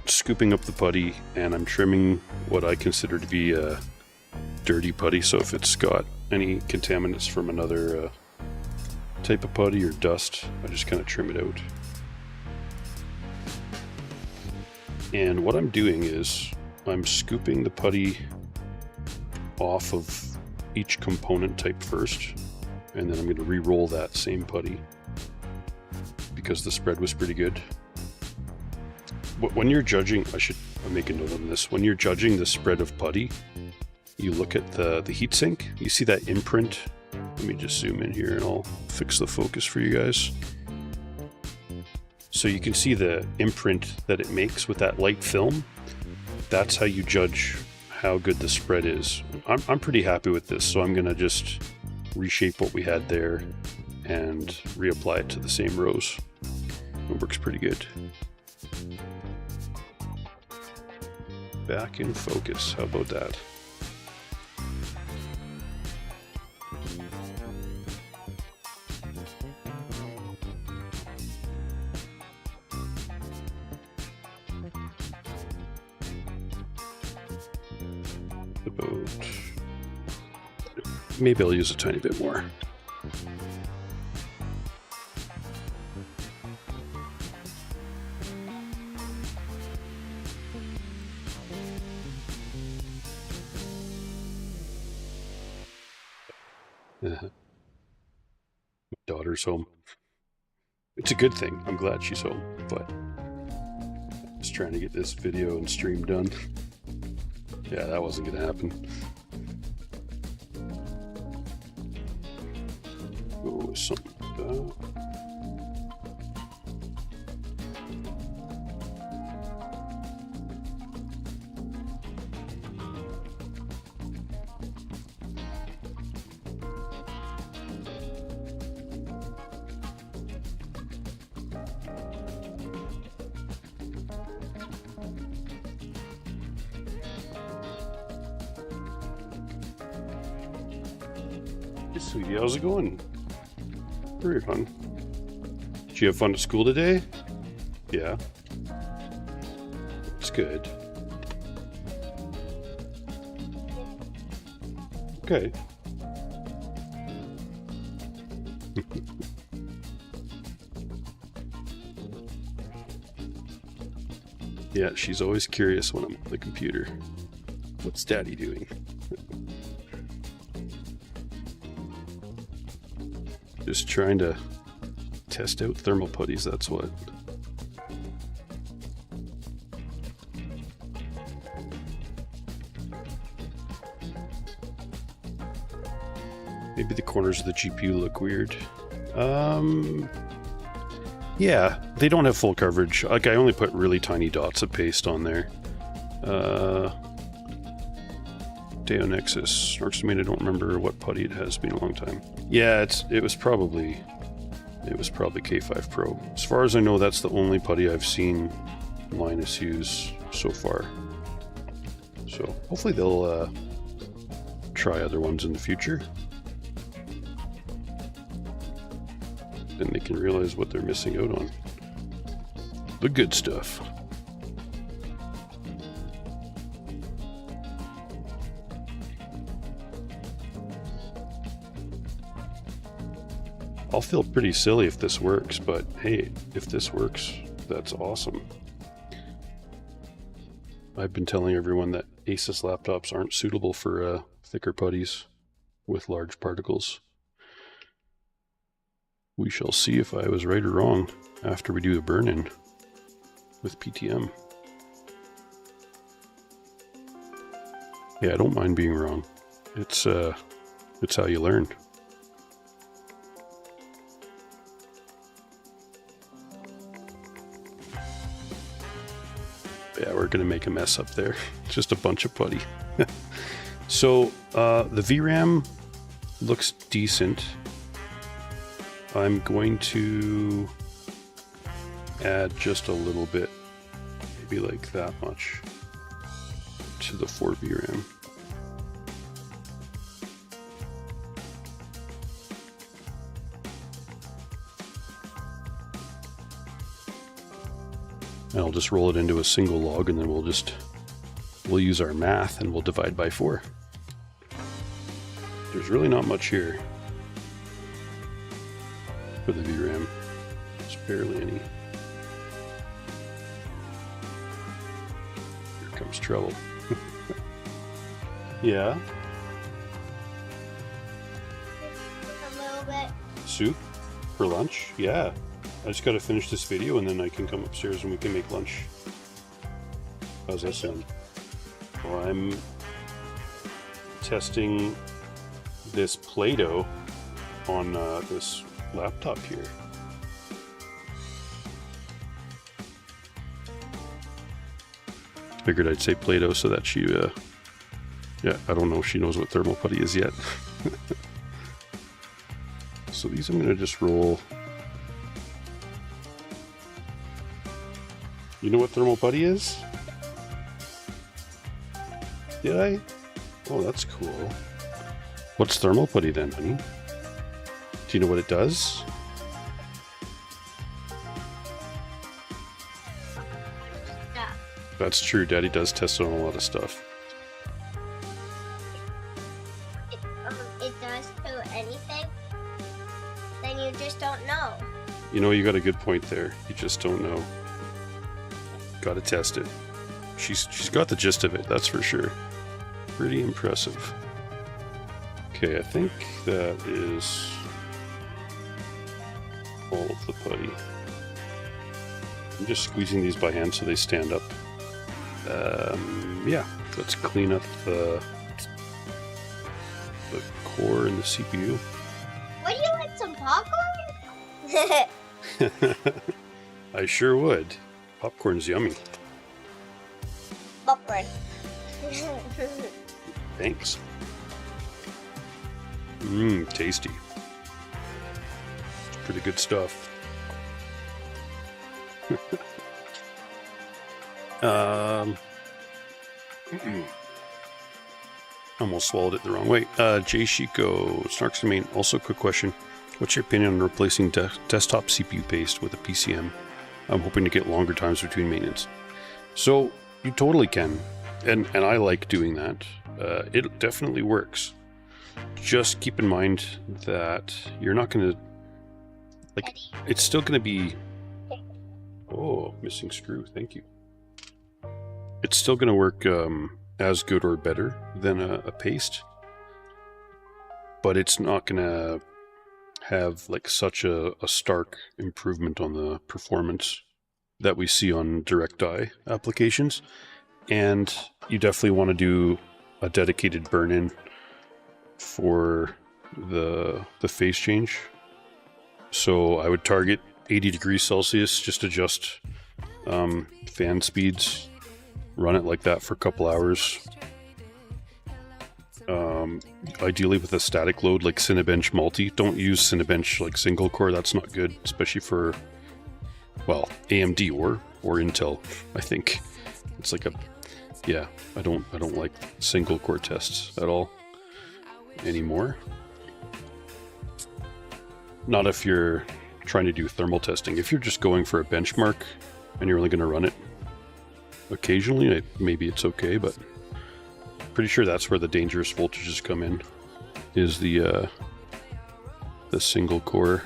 scooping up the putty and I'm trimming what I consider to be a dirty putty. So if it's got any contaminants from another type of putty or dust, I just kind of trim it out. And what I'm doing is I'm scooping the putty off of each component type first, and then I'm going to re-roll that same putty because the spread was pretty good. When you're judging, I should make a note on this, when you're judging the spread of putty, you look at the heatsink, you see that imprint. Let me just zoom in here and I'll fix the focus for you guys. So you can see the imprint that it makes with that light film. That's how you judge how good the spread is. I'm pretty happy with this, so I'm gonna just reshape what we had there and reapply it to the same rows. It works pretty good. Back in focus, how about that? About, maybe I'll use a tiny bit more. My daughter's home. It's a good thing. I'm glad she's home, but I'm just trying to get this video and stream done. Yeah, that wasn't going to happen. Oh, something like that. Hey, sweetie, how's it going? Very fun. Did you have fun at school today? Yeah. It's good. Okay. Yeah, she's always curious when I'm at the computer. What's Daddy doing? Just trying to test out thermal putties, that's what. Maybe the corners of the GPU look weird. Yeah, they don't have full coverage. Like, I only put really tiny dots of paste on there. Deo Nexus. Snarks, I don't remember what putty it has, been a long time. Yeah, it was probably K5 Pro. As far as I know, that's the only putty I've seen Linus use so far. So hopefully they'll try other ones in the future. Then they can realize what they're missing out on. The good stuff. I'll feel pretty silly if this works, but hey, if this works, that's awesome. I've been telling everyone that ASUS laptops aren't suitable for thicker putties with large particles. We shall see if I was right or wrong after we do the burn-in with PTM. Yeah, I don't mind being wrong. It's how you learn. Yeah, we're gonna make a mess up there. Just a bunch of putty. So the VRAM looks decent. I'm going to add just a little bit, maybe like that much, to the 4 VRAM. And I'll just roll it into a single log, and then we'll use our math and we'll divide by 4. There's really not much here for the VRAM. There's barely any. Here comes trouble. Yeah. A little bit. Soup for lunch? Yeah. I just gotta finish this video and then I can come upstairs and we can make lunch. How's that sound? Well, I'm testing this Play-Doh on this laptop here. Figured I'd say Play-Doh so that she, yeah, I don't know if she knows what thermal putty is yet. So these I'm gonna just roll. You know what thermal putty is? Did I? Oh, that's cool. What's thermal putty then, honey? Do you know what it does? Yeah. That's true. Daddy does test it on a lot of stuff. It does to anything. Then you just don't know. You know, you got a good point there. You just don't know. Got to test it. She's got the gist of it, that's for sure. Pretty impressive. Okay, I think that is all of the putty. I'm just squeezing these by hand so they stand up. Yeah, let's clean up the core and the CPU. Would you like some popcorn? I sure would. Popcorn's yummy. Popcorn. Thanks. Tasty. It's pretty good stuff. Almost swallowed it the wrong way. Jay Shiko, Snarks Domain. Also, quick question. What's your opinion on replacing desktop CPU paste with a PCM? I'm hoping to get longer times between maintenance. So, you totally can. And I like doing that. It definitely works. Just keep in mind that you're not going to... Like, it's still going to be... Oh, missing screw. Thank you. It's still going to work as good or better than a paste. But it's not going to have like such a stark improvement on the performance that we see on direct-eye applications. And you definitely want to do a dedicated burn-in for the phase change. So I would target 80 degrees Celsius, just adjust fan speeds, run it like that for a couple hours. Ideally with a static load like Cinebench Multi. Don't use Cinebench like single core, that's not good, especially for, well, AMD or Intel. I think it's like a, yeah, I don't like single core tests at all anymore. Not if you're trying to do thermal testing. If you're just going for a benchmark and you're only going to run it occasionally, maybe it's okay, but pretty sure that's where the dangerous voltages come in, is the single core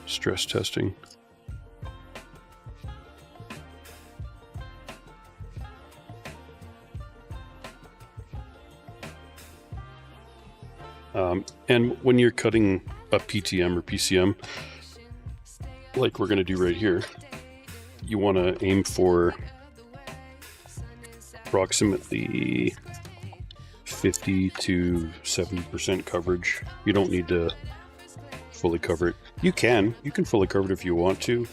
stress testing. And when you're cutting a PTM or PCM, like we're going to do right here, you want to aim for approximately 50 to 70% coverage. You don't need to fully cover it. You can fully cover it if you want to.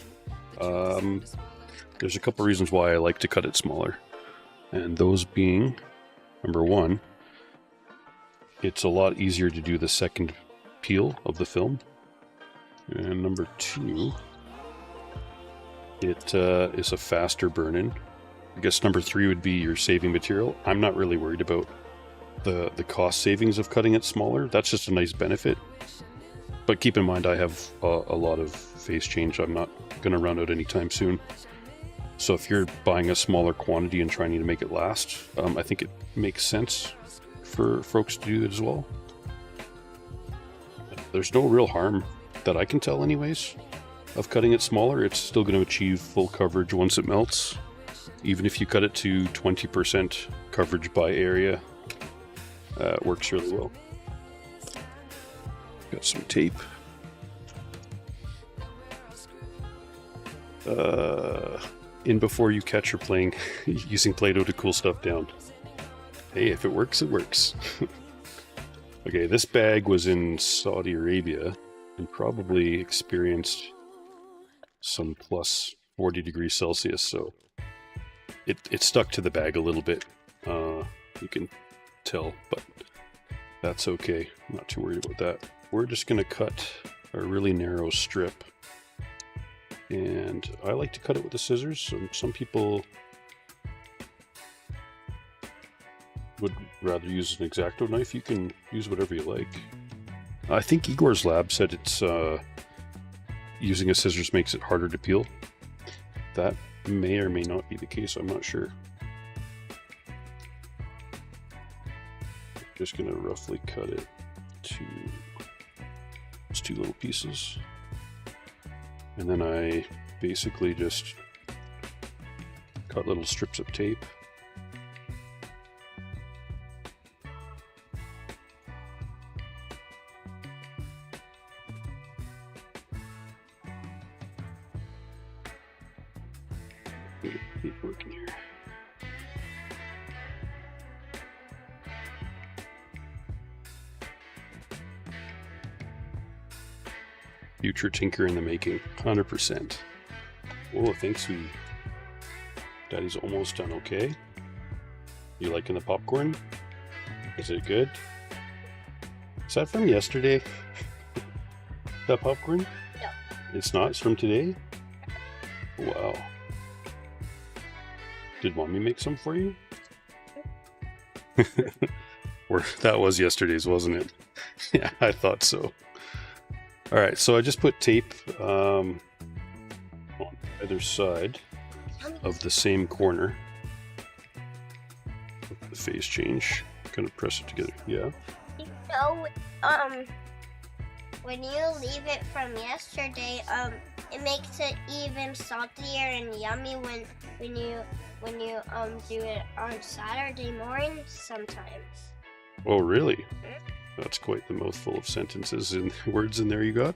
There's a couple reasons why I like to cut it smaller, and those being, number one, it's a lot easier to do the second peel of the film, and number two, it is a faster burn-in. I guess number three would be you're saving material. I'm not really worried about the cost savings of cutting it smaller. That's just a nice benefit. But keep in mind, I have a lot of phase change. I'm not going to run out anytime soon. So if you're buying a smaller quantity and trying to make it last, I think it makes sense for folks to do it as well. There's no real harm that I can tell anyways of cutting it smaller. It's still going to achieve full coverage once it melts. Even if you cut it to 20% coverage by area, it works really well. Got some tape. In before you catch her playing using Play-Doh to cool stuff down. Hey, if it works, it works. Okay, this bag was in Saudi Arabia and probably experienced some plus 40 degrees Celsius, so it stuck to the bag a little bit. You can tell, but that's okay. I'm not too worried about that. We're just going to cut a really narrow strip, and I like to cut it with the scissors. Some people would rather use an X-Acto knife. You can use whatever you like. I think Igor's lab said it's using a scissors makes it harder to peel. That may or may not be the case, I'm not sure. Just gonna roughly cut it to these two little pieces. And then I basically just cut little strips of tape. Keep working here. Future tinker in the making, 100%. Oh, thanks, sweetie. Daddy's almost done okay. You liking the popcorn? Is it good? Is that from yesterday? That popcorn? No. It's not? It's from today? Wow. Did Mommy make some for you? Or that was yesterday's, wasn't it? Yeah, I thought so. Alright, so I just put tape on either side of the same corner of the phase change. Kind of press it together. Yeah. So, when you leave it from yesterday, it makes it even saltier and yummy when you do it on Saturday morning sometimes. Oh, really? That's quite the mouthful of sentences and words in there you got.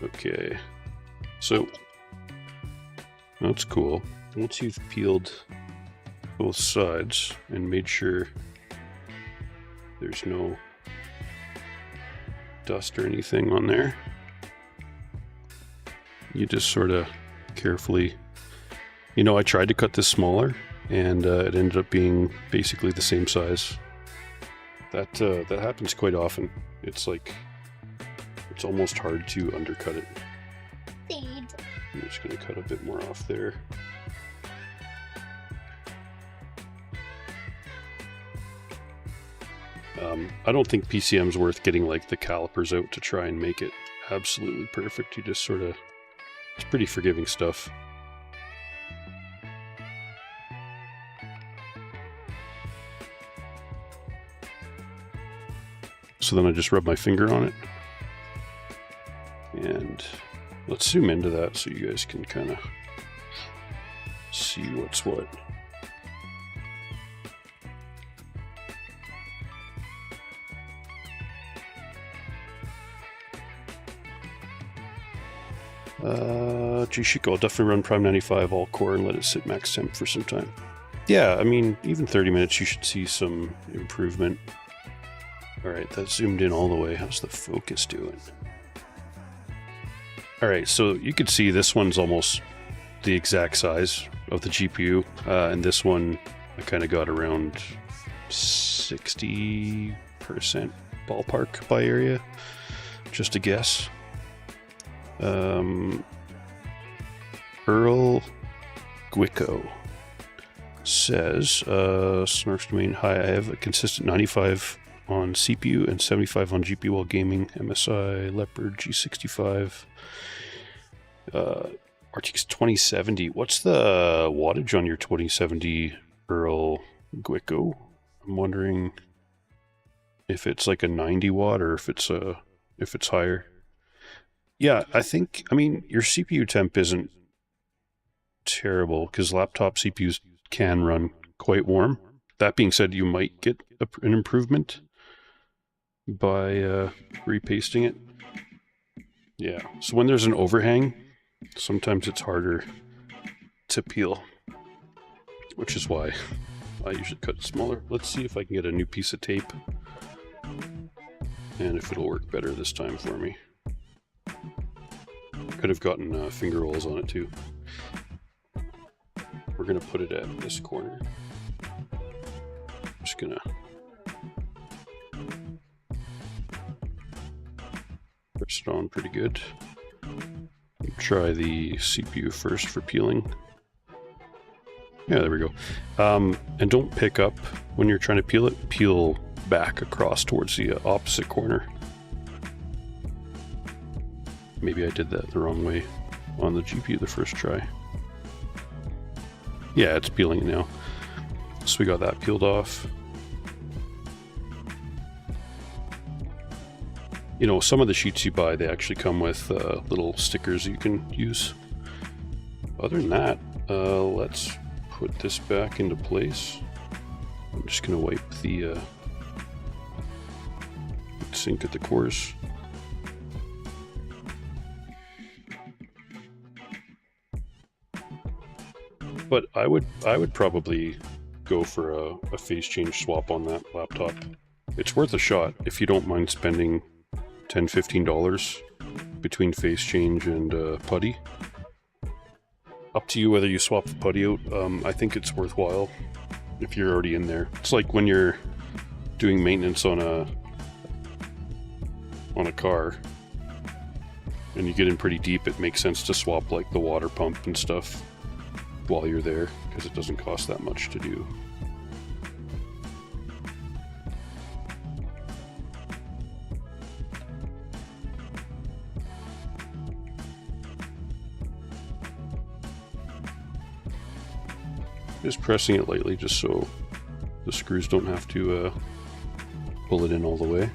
Okay. So, that's cool. Once you've peeled both sides and made sure there's no dust or anything on there, you just sort of carefully, I tried to cut this smaller and it ended up being basically the same size. That happens quite often. It's almost hard to undercut it. Seed. I'm just going to cut a bit more off there. I don't think PCM's worth getting like the calipers out to try and make it absolutely perfect. You just sort of, it's pretty forgiving stuff. So then I just rub my finger on it. And let's zoom into that so you guys can kind of see what's what. G-Shiko, I'll definitely run Prime 95 all core and let it sit max temp for some time. Yeah, I mean, even 30 minutes you should see some improvement. Alright, that's zoomed in all the way. How's the focus doing? Alright, so you can see this one's almost the exact size of the GPU, and this one I kind of got around 60% ballpark by area, just a guess. Earl Guico says, Snarks Domain, hi, I have a consistent 95 on CPU and 75 on GPU while gaming, MSI, Leopard, G65, RTX 2070. What's the wattage on your 2070, Earl Guico? I'm wondering if it's like a 90 watt or if it's higher. Yeah, I mean, your CPU temp isn't terrible because laptop CPUs can run quite warm. That being said, you might get an improvement by repasting it. Yeah, so when there's an overhang, sometimes it's harder to peel, which is why I usually cut it smaller. Let's see if I can get a new piece of tape and if it'll work better this time for me. Could have gotten finger rolls on it too. We're gonna put it at this corner. Just gonna press it on pretty good. Try the CPU first for peeling. Yeah, there we go. And don't pick up when you're trying to peel it. Peel back across towards the opposite corner. Maybe I did that the wrong way on the GPU the first try. Yeah, it's peeling it now. So we got that peeled off. You know, some of the sheets you buy, they actually come with little stickers you can use. Other than that, let's put this back into place. I'm just going to wipe the sink at the cores. But I would probably go for a phase change swap on that laptop. It's worth a shot if you don't mind spending $10–15 between phase change and putty. Up to you whether you swap the putty out. I think it's worthwhile if you're already in there. It's like when you're doing maintenance on a car and you get in pretty deep, it makes sense to swap like the water pump and stuff while you're there, because it doesn't cost that much to do. Just pressing it lightly just so the screws don't have to pull it in all the way.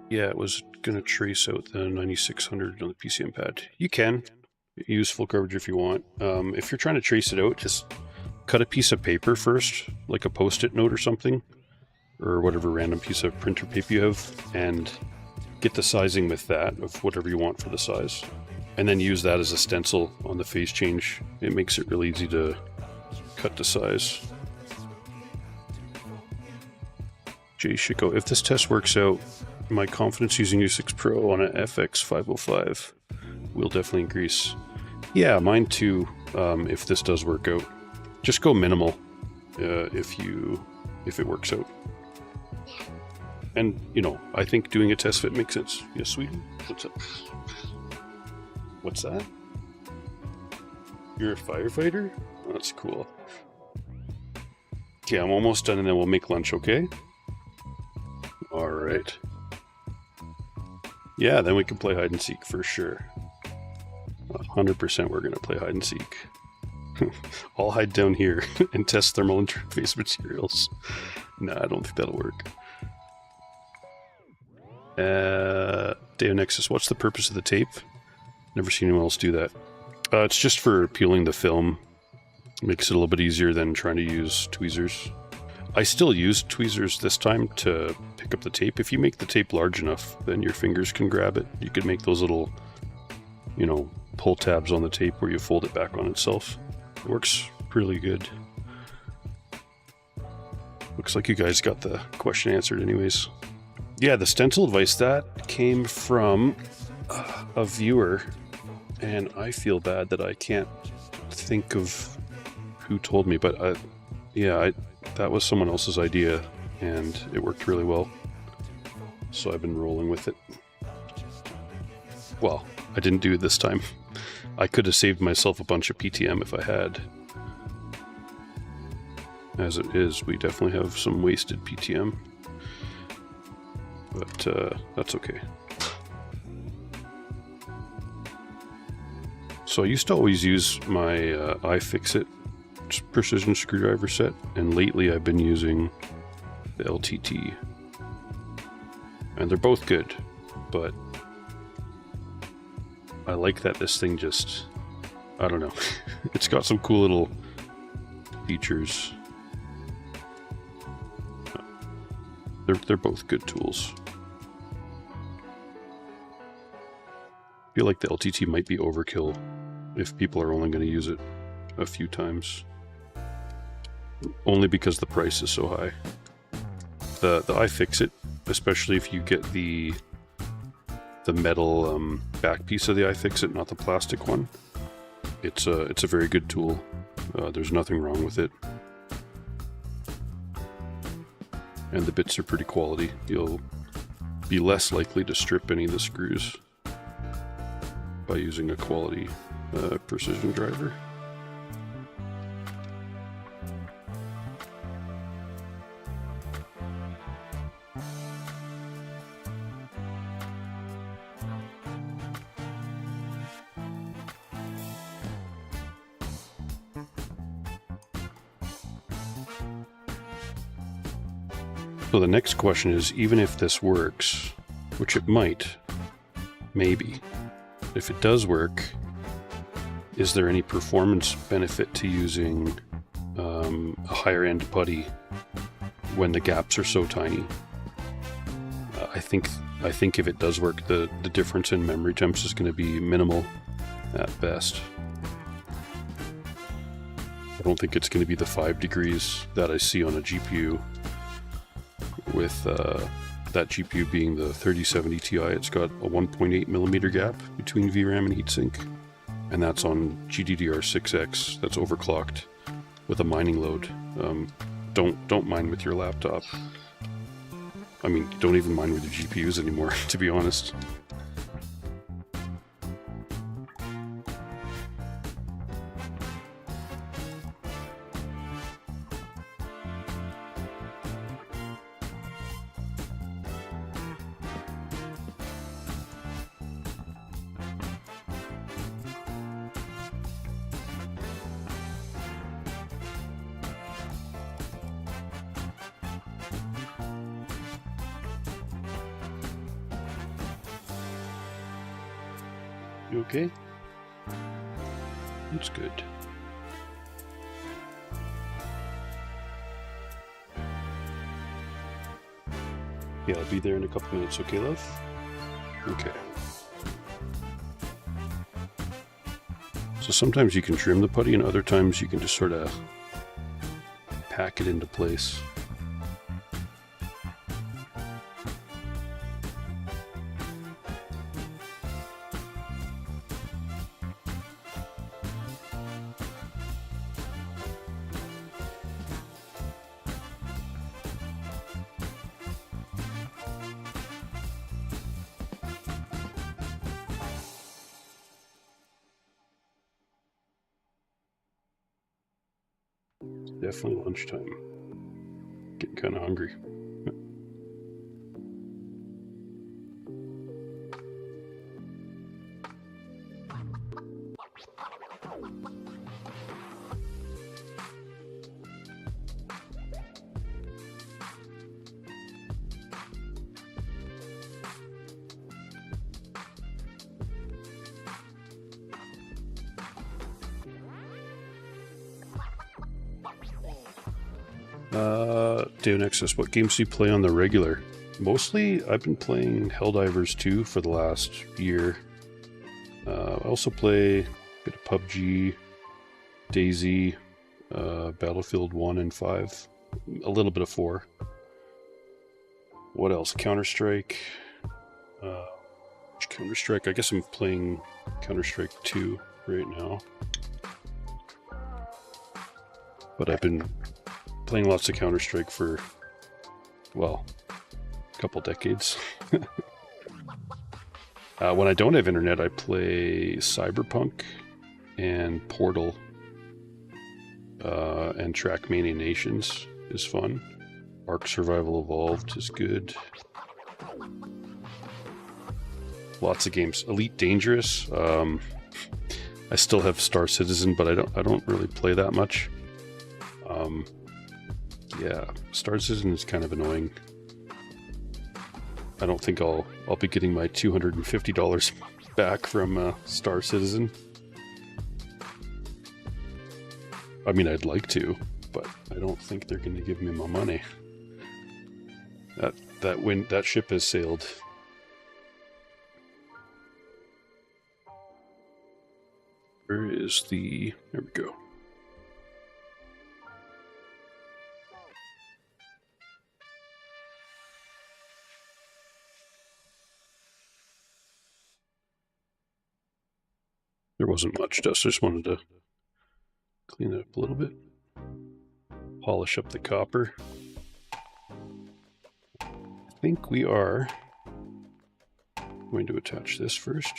Yeah, it was going to trace out the 9600 on the PCM pad. You can use full coverage if you want. If you're trying to trace it out, just cut a piece of paper first, like a post-it note or something, or whatever random piece of printer paper you have, and get the sizing with that of whatever you want for the size. And then use that as a stencil on the phase change. It makes it really easy to cut the size. J Shiko, if this test works out, my confidence using U6 Pro on an FX 505 will definitely increase. Yeah, mine too, if this does work out. Just go minimal if it works out. And, you know, I think doing a test fit makes sense. Yes, Sweden? What's up? What's that? You're a firefighter? That's cool. Okay, I'm almost done and then we'll make lunch, okay? Alright. Yeah, then we can play hide and seek for sure. 100% we're going to play hide and seek. I'll hide down here and test thermal interface materials. Nah, I don't think that'll work. Deo Nexus, what's the purpose of the tape? Never seen anyone else do that. It's just for peeling the film. Makes it a little bit easier than trying to use tweezers. I still use tweezers this time to pick up the tape. If you make the tape large enough, then your fingers can grab it. You could make those little, you know, pull tabs on the tape where you fold it back on itself. It works really good. Looks like you guys got the question answered anyways. Yeah, the stencil advice, that came from a viewer, and I feel bad that I can't think of who told me, but that was someone else's idea, and it worked really well. So I've been rolling with it. Well, I didn't do it this time. I could have saved myself a bunch of PTM if I had. As it is, we definitely have some wasted PTM. But that's okay. So I used to always use my iFixit precision screwdriver set, and lately I've been using the LTT. And they're both good, but I like that this thing just, I don't know, it's got some cool little features. They're both good tools. I feel like the LTT might be overkill if people are only going to use it a few times. Only because the price is so high. The iFixit, especially if you get the metal back piece of the iFixit, not the plastic one, it's a very good tool. There's nothing wrong with it. And the bits are pretty quality. You'll be less likely to strip any of the screws by using a quality precision driver. So the next question is, even if this works, which it might, maybe, if it does work, is there any performance benefit to using a higher end putty when the gaps are so tiny? I think if it does work, the difference in memory temps is going to be minimal at best. I don't think it's going to be the 5 degrees that I see on a GPU. With that GPU being the 3070 Ti, it's got a 1.8 millimeter gap between VRAM and heatsink, and that's on GDDR6X. That's overclocked with a mining load. Don't mine with your laptop. I mean, don't even mine with your GPUs anymore, to be honest. You okay? That's good. Yeah, I'll be there in a couple minutes, okay, love? Okay. So sometimes you can trim the putty, and other times you can just sort of pack it into place. Definitely lunchtime. Getting kind of hungry. Day on Access, what games do you play on the regular? Mostly, I've been playing Helldivers 2 for the last year. I also play a bit of PUBG, DayZ, Battlefield 1 and 5, a little bit of 4. What else? Counter-Strike. Counter-Strike, I guess I'm playing Counter-Strike 2 right now. But I've been playing lots of Counter-Strike for, well, a couple decades. When I don't have internet, I play Cyberpunk and Portal. And Trackmania Nations is fun. Ark Survival Evolved is good. Lots of games. Elite Dangerous. I still have Star Citizen, but I don't really play that much. Yeah, Star Citizen is kind of annoying. I don't think I'll be getting my $250 back from Star Citizen. I mean, I'd like to, but I don't think they're going to give me my money. That ship has sailed. Where is the... There we go. There wasn't much dust, I just wanted to clean it up a little bit. Polish up the copper. I think we are going to attach this first.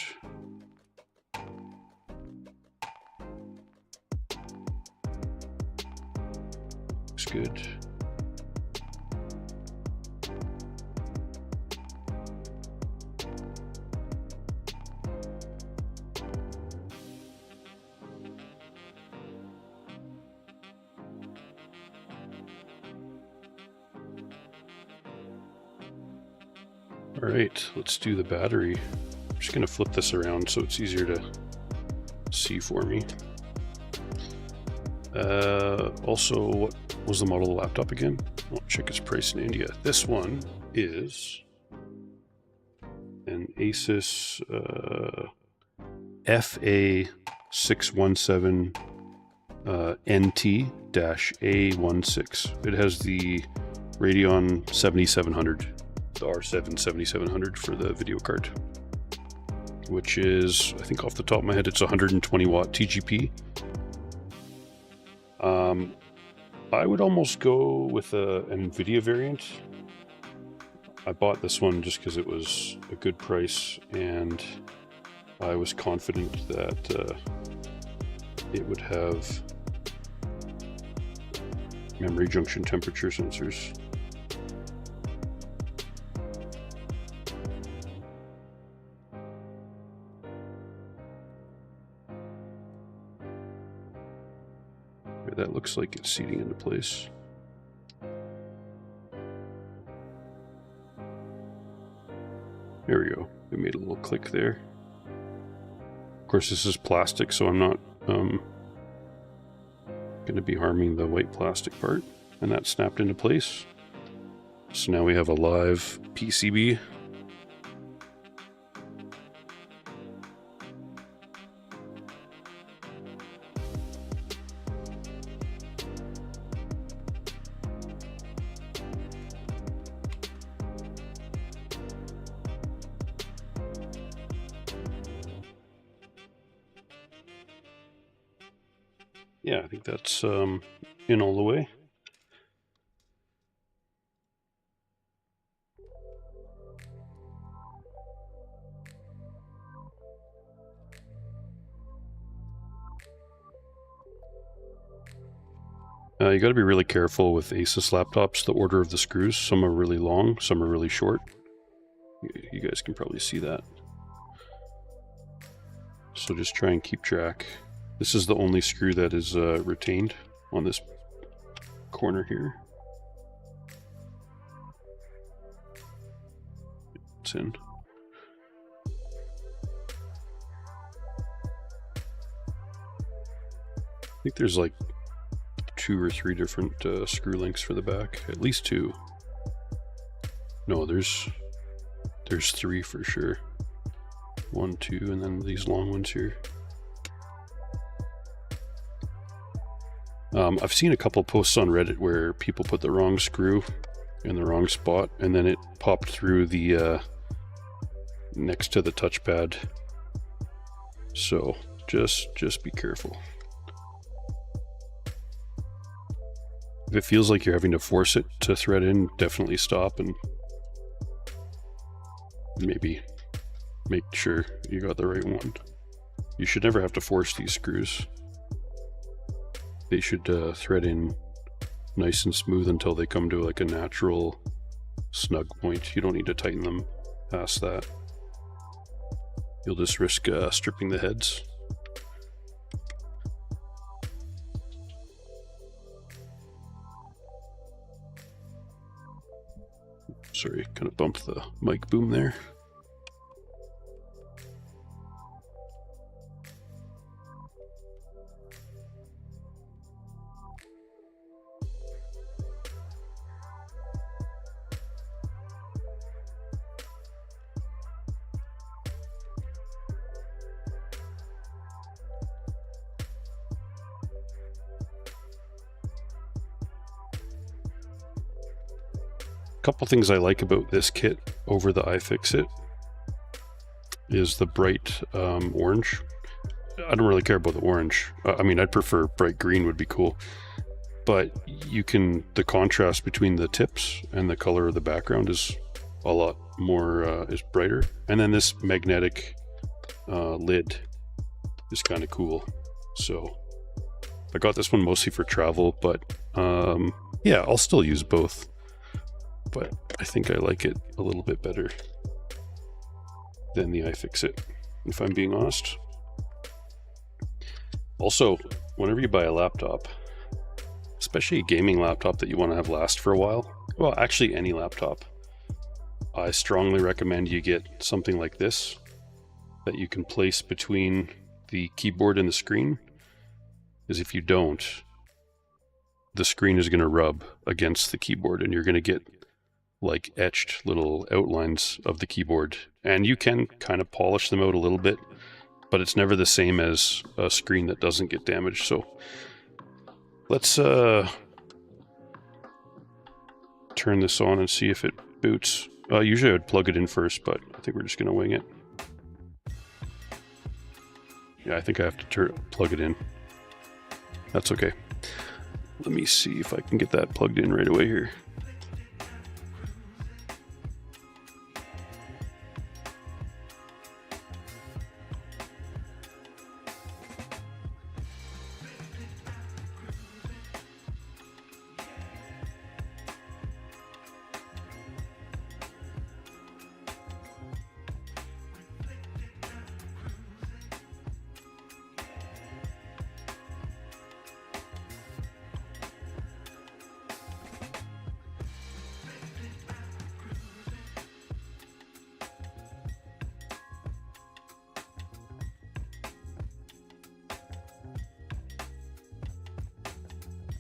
Looks good. All right, let's do the battery. I'm just going to flip this around so it's easier to see for me. Also, what was the model of the laptop again? I'll check its price in India. This one is an ASUS FA617 NT-A16. It has the Radeon 7700. The R7 7700 for the video card, which is, I think off the top of my head, it's 120 watt TGP. I would almost go with an NVIDIA variant. I bought this one just because it was a good price and I was confident that it would have memory junction temperature sensors. That looks like it's seating into place. There we go. It made a little click there. Of course, this is plastic, so I'm not going to be harming the white plastic part. And that snapped into place. So now we have a live PCB. Yeah, I think that's in all the way. You got to be really careful with ASUS laptops, the order of the screws. Some are really long, some are really short. You guys can probably see that. So just try and keep track. This is the only screw that is retained on this corner here. It's in. I think there's like 2 or 3 different screw links for the back. At least 2. No, there's 3 for sure. 1, 2, and then these long ones here. I've seen a couple posts on Reddit where people put the wrong screw in the wrong spot, and then it popped through the next to the touchpad. So just be careful. If it feels like you're having to force it to thread in, definitely stop and maybe make sure you got the right one. You should never have to force these screws. They should thread in nice and smooth until they come to like a natural snug point. You don't need to tighten them past that. You'll just risk stripping the heads. Sorry, kind of bumped the mic boom there. Couple things I like about this kit over the iFixit is the bright orange. I don't really care about the orange. I mean, I'd prefer bright green would be cool, but the contrast between the tips and the color of the background is a lot more, is brighter. And then this magnetic lid is kind of cool. So I got this one mostly for travel, but yeah, I'll still use both. But I think I like it a little bit better than the iFixit, if I'm being honest. Also, whenever you buy a laptop, especially a gaming laptop that you want to have last for a while, well, actually any laptop, I strongly recommend you get something like this that you can place between the keyboard and the screen, because if you don't, the screen is going to rub against the keyboard and you're going to get like etched little outlines of the keyboard, and you can kind of polish them out a little bit, but it's never the same as a screen that doesn't get damaged. So let's turn this on and see if it boots. Usually I would plug it in first, but I think we're just going to wing it. Yeah, I think I have to plug it in. That's okay. Let me see if I can get that plugged in right away here.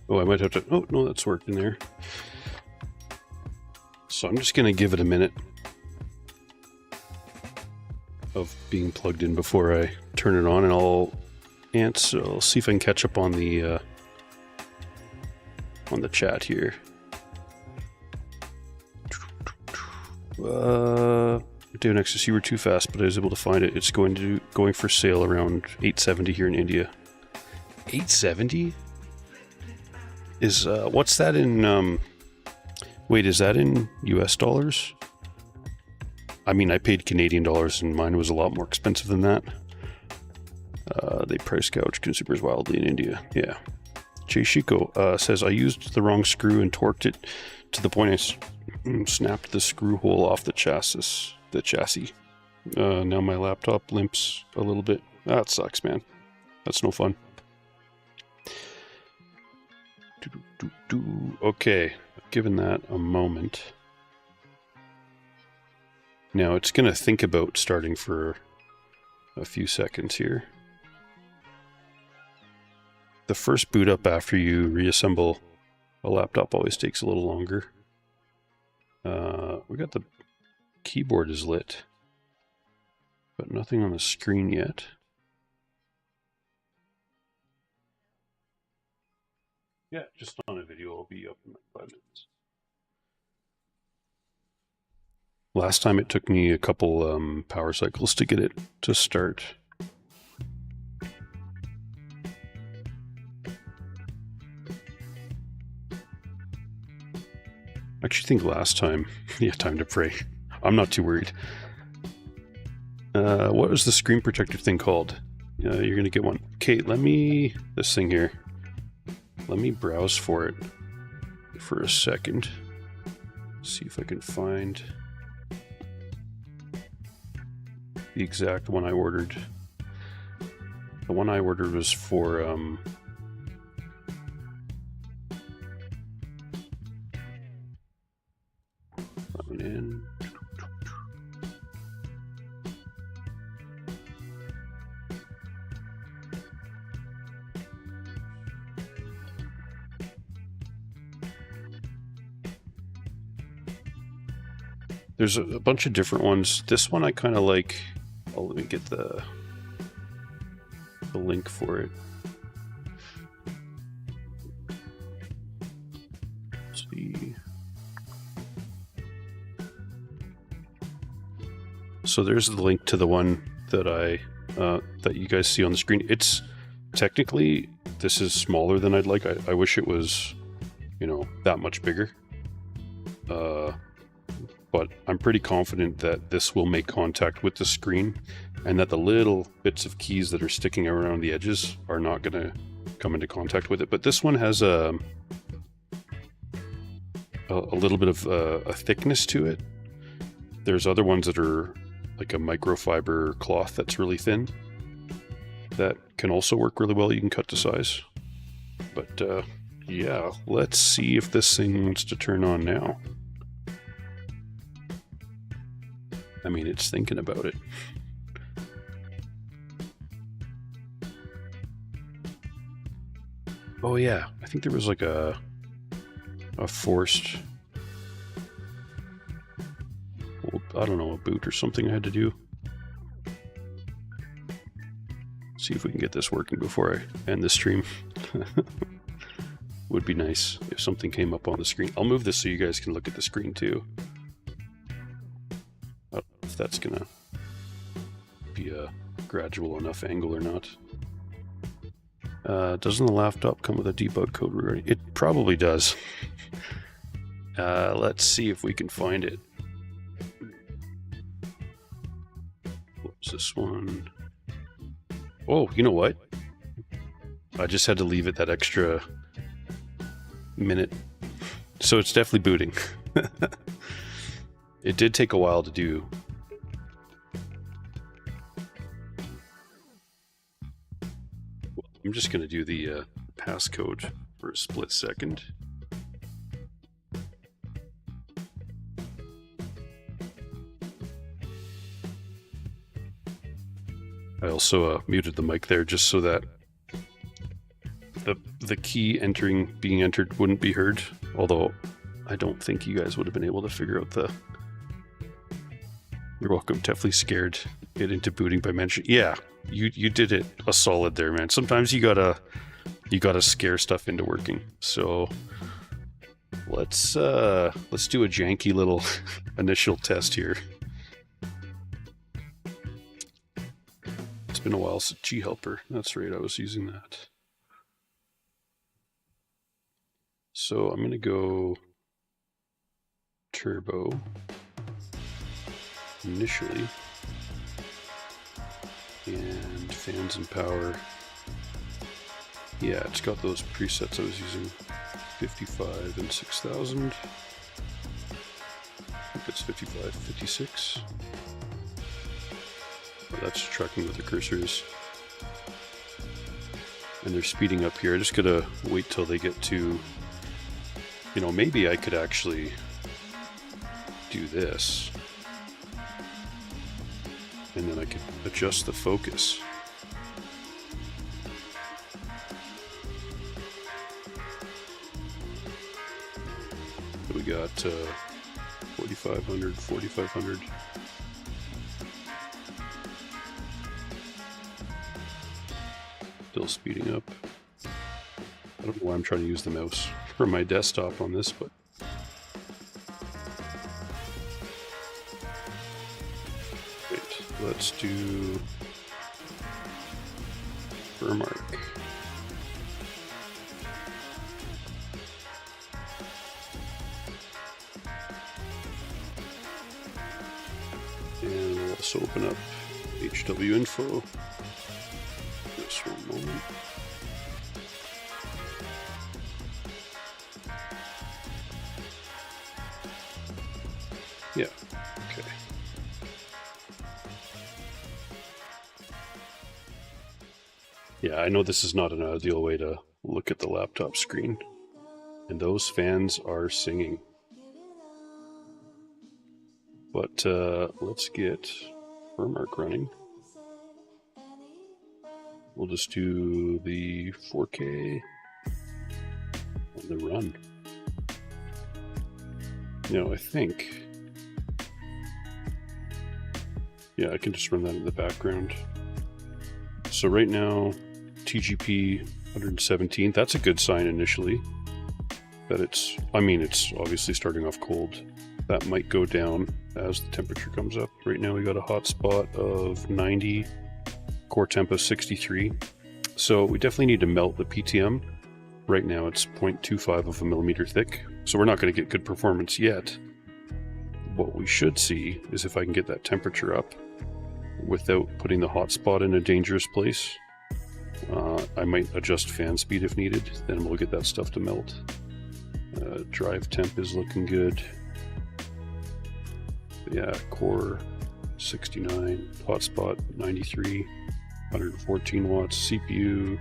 Oh, I might have to, oh no, that's working there. So I'm just going to give it a minute of being plugged in before I turn it on, and I'll see if I can catch up on the chat here. Down Nexus, you were too fast, but I was able to find it. It's going for sale around $870 here in India. $870? Is what's that in wait, is that in US dollars? I mean, I paid Canadian dollars and mine was a lot more expensive than that. They price gouge consumers wildly in India. Yeah. Jay Shiko says, I used the wrong screw and torqued it to the point I snapped the screw hole off the chassis. Now my laptop limps a little bit. That sucks, man. That's no fun. Okay, given that a moment. Now it's going to think about starting for a few seconds here. the first boot up after you reassemble a laptop always takes a little longer. We got the keyboard is lit, but nothing on the screen yet. Yeah, just on a video, I'll be up in like 5 minutes. Last time it took me a couple power cycles to get it to start. I actually think last time, yeah, time to pray. I'm not too worried. What was the screen protector thing called? You're gonna get one. Okay, this thing here. Let me browse for it for a second. See if I can find the exact one I ordered. The one I ordered was for in. There's a bunch of different ones. This one I kind of like. Oh, let me get the link for it. Let's see. So there's the link to the one that that you guys see on the screen. It's technically, this is smaller than I'd like. I wish it was, you know, that much bigger. But I'm pretty confident that this will make contact with the screen and that the little bits of keys that are sticking around the edges are not going to come into contact with it. But this one has a little bit of a thickness to it. There's other ones that are like a microfiber cloth that's really thin that can also work really well. You can cut to size. But yeah, let's see if this thing wants to turn on now. I mean, it's thinking about it. Oh yeah, I think there was like a forced, I don't know, a boot or something I had to do. See if we can get this working before I end the stream. Would be nice if something came up on the screen. I'll move this so you guys can look at the screen too. I don't know if that's gonna be a gradual enough angle or not. Doesn't the laptop come with a debug code already? It probably does. Let's see if we can find it. What's this one? Oh, you know what? I just had to leave it that extra minute. So it's definitely booting. It did take a while to do. I'm just going to do the passcode for a split second. I also muted the mic there just so that the key being entered wouldn't be heard, although I don't think you guys would have been able to figure out the... You're welcome. Definitely scared it into booting by mentioning. Yeah, you did it a solid there, man. Sometimes you gotta scare stuff into working. So let's do a janky little initial test here. It's been a while since G Helper. That's right, I was using that. So I'm gonna go turbo initially, and fans and power. Yeah, it's got those presets I was using, 55 and 6000. I think it's 55, 56. Oh, that's tracking what the cursor is. And they're speeding up here. I just gotta wait till they get to, you know, maybe I could actually do this. And then I could adjust the focus. So we got 4,500, 4,500. Still speeding up. I don't know why I'm trying to use the mouse for my desktop on this, but wait, let's do Burmark. And we'll also open up HW info. Just one moment. Yeah, okay. Yeah, I know this is not an ideal way to look at the laptop screen. And those fans are singing. But let's get Burmark running. We'll just do the 4K on the run. Now I think, yeah, I can just run that in the background. So right now, TGP 117, that's a good sign initially. That it's, I mean, it's obviously starting off cold. That might go down as the temperature comes up. Right now we got a hot spot of 90, core temp of 63. So we definitely need to melt the PTM. Right now it's 0.25 of a millimeter thick. So we're not going to get good performance yet. What we should see is if I can get that temperature up without putting the hot spot in a dangerous place. I might adjust fan speed if needed, then we'll get that stuff to melt. Drive temp is looking good. Yeah, core 69, hotspot 93, 114 watts. CPU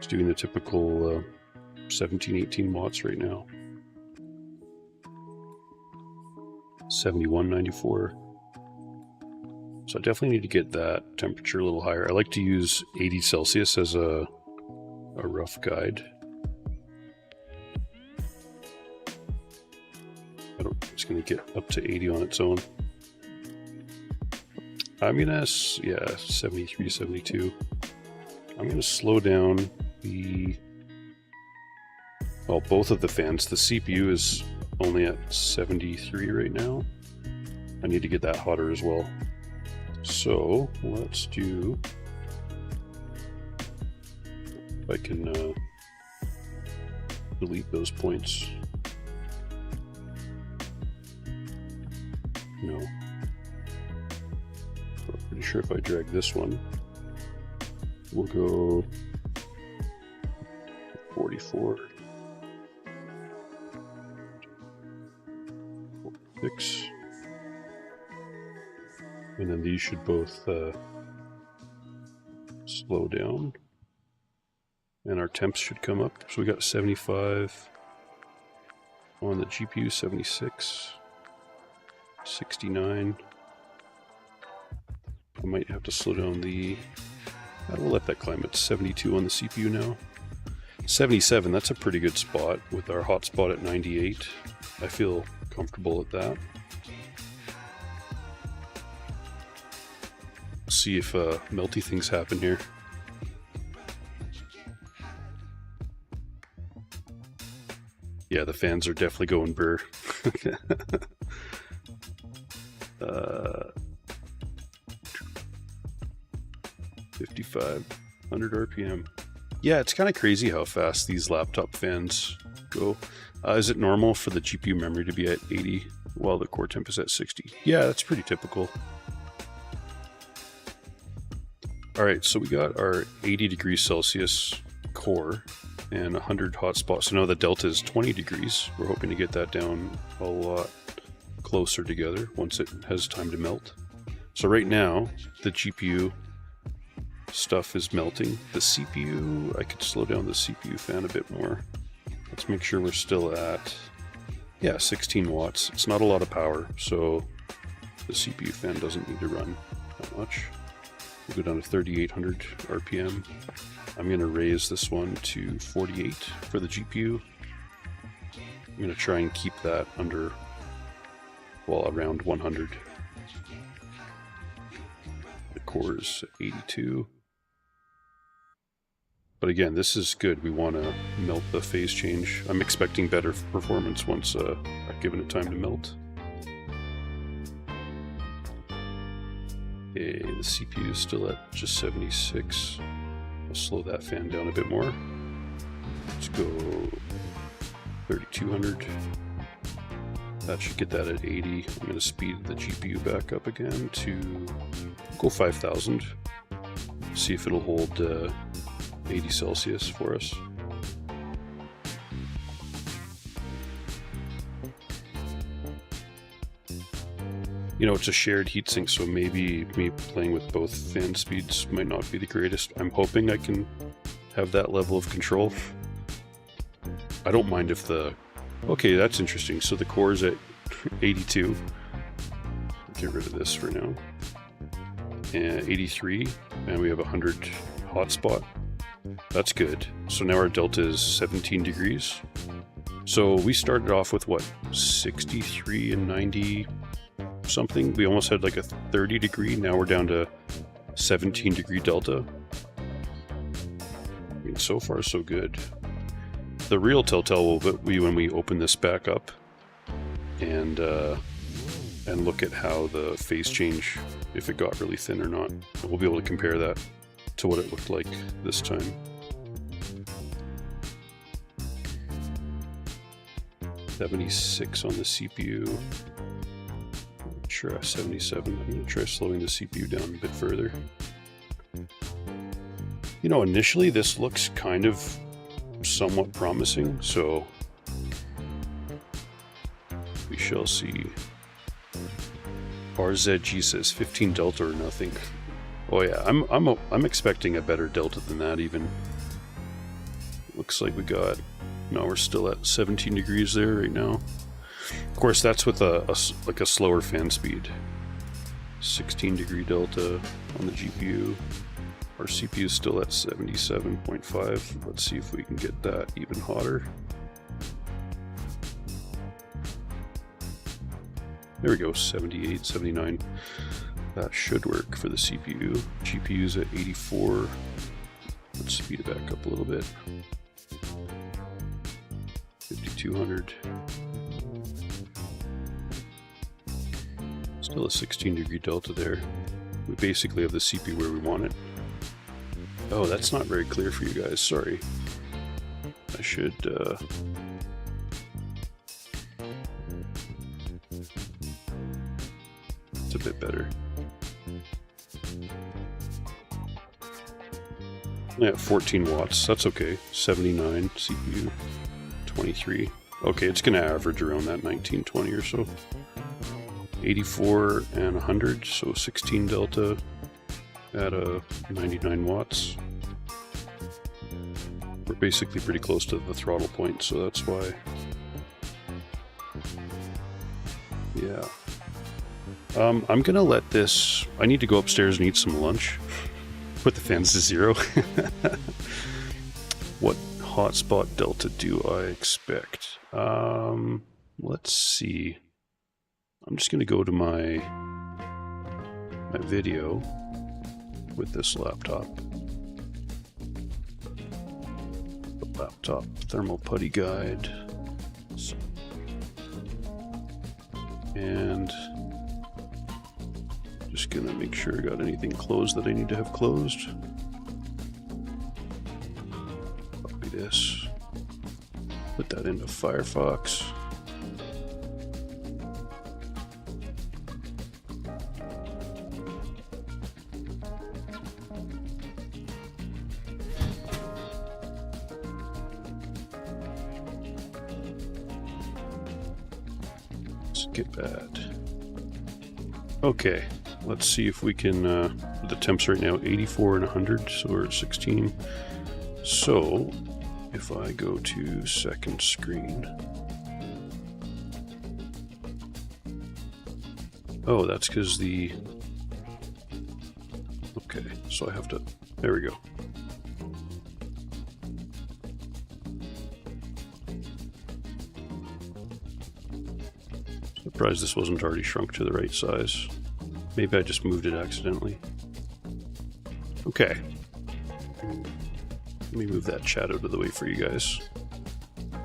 is doing the typical 17, 18 watts right now. 71, 94. So I definitely need to get that temperature a little higher. I like to use 80 Celsius as a rough guide. It's going to get up to 80 on its own. I'm going to, yeah, 73, 72. I'm going to slow down the, well, both of the fans. The CPU is only at 73 right now. I need to get that hotter as well. So let's do, if I can delete those points. No. I'm pretty sure if I drag this one, we'll go 44, 46, and then these should both slow down, and our temps should come up. So we got 75 on the GPU, 76. 69. I might have to slow down the, I will let that climb at 72 on the CPU now. 77, that's a pretty good spot with our hotspot at 98. I feel comfortable at that. See if melty things happen here. Yeah, the fans are definitely going burr. 5,500 RPM. Yeah, it's kind of crazy how fast these laptop fans go. Is it normal for the GPU memory to be at 80 while the core temp is at 60? Yeah, that's pretty typical. Alright, so we got our 80 degrees Celsius core and 100 hotspots. So now the delta is 20 degrees. We're hoping to get that down a lot closer together once it has time to melt. So right now, the GPU stuff is melting. The CPU, I could slow down the CPU fan a bit more. Let's make sure we're still at, yeah, 16 watts. It's not a lot of power, so the CPU fan doesn't need to run that much. We'll go down to 3,800 RPM. I'm going to raise this one to 48 for the GPU. I'm going to try and keep that under, well, around 100. The core is 82. But again, this is good. We want to melt the phase change. I'm expecting better performance once I've given it time to melt. Okay, the CPU is still at just 76. I'll slow that fan down a bit more. Let's go 3200. That should get that at 80. I'm going to speed the GPU back up again to go 5000. See if it'll hold 80 Celsius for us. You know, it's a shared heatsink, so maybe me playing with both fan speeds might not be the greatest. I'm hoping I can have that level of control. I don't mind if the... Okay, that's interesting. So the core is at 82. Get rid of this for now. And 83, and we have 100 hotspot. That's good. So now our delta is 17 degrees. So we started off with what, 63 and 90 something? We almost had like a 30 degree. Now we're down to 17 degree delta. I mean, so far so good. The real telltale will be when we open this back up and look at how the phase change, if it got really thin or not. We'll be able to compare that to what it looked like this time. $76 on the CPU. Sure, 77. I'm going to try slowing the CPU down a bit further. You know, initially this looks kind of somewhat promising, so we shall see. RZG says 15 delta or nothing. Oh yeah, I'm expecting a better delta than that even. Looks like we got... No, we're still at 17 degrees there right now. Of course, that's with like a slower fan speed. 16 degree delta on the GPU. Our CPU is still at 77.5. Let's see if we can get that even hotter. There we go, 78, 79. That should work for the CPU. GPU's at 84. Let's speed it back up a little bit. 5200. Still a 16 degree delta there. We basically have the CPU where we want it. Oh, that's not very clear for you guys, sorry. I should it's a bit better. Yeah, 14 watts, that's okay. 79 CPU, 23. Okay, it's gonna average around that 1920 or so. 84 and 100, so 16 delta at 99 watts. We're basically pretty close to the throttle point, so that's why. Yeah. I'm gonna let this... I need to go upstairs and eat some lunch. Put the fans to 0. What hotspot delta do I expect? Let's see. I'm just gonna go to my video with this laptop. The laptop thermal putty guide. And just gonna make sure I got anything closed that I need to have closed. Copy this. Put that into Firefox. Get bad. Okay, let's see if we can, the temps right now 84 and 100, so we're at 16. So if I go to second screen, oh, that's because the, okay, so I have to, there we go. Surprised this wasn't already shrunk to the right size. Maybe I just moved it accidentally. Okay. Let me move that chat out of the way for you guys.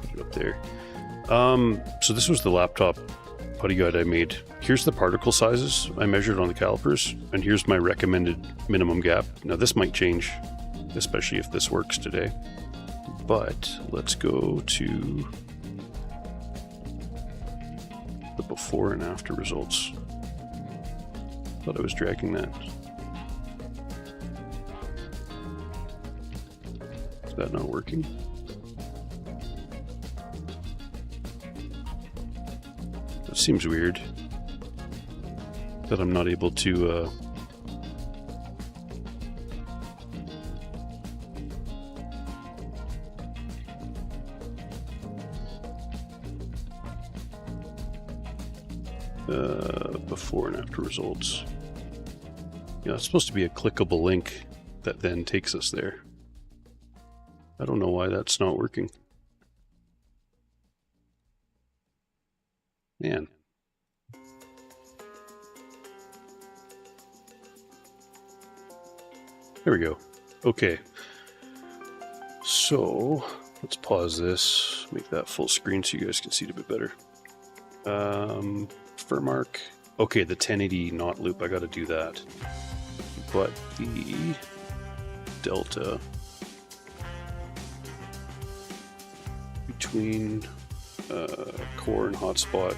Put it up there. So this was the laptop putty guide I made. Here's the particle sizes I measured on the calipers, and here's my recommended minimum gap. Now this might change, especially if this works today. But let's go to the before and after results. Thought I was dragging that. Is that not working? That seems weird. That I'm not able to before and after results. Yeah, it's supposed to be a clickable link that then takes us there. I don't know why that's not working. Man. There we go. Okay. So, let's pause this, make that full screen so you guys can see it a bit better. Furmark. Okay, the 1080 not loop, I gotta do that. But the delta between core and hotspot,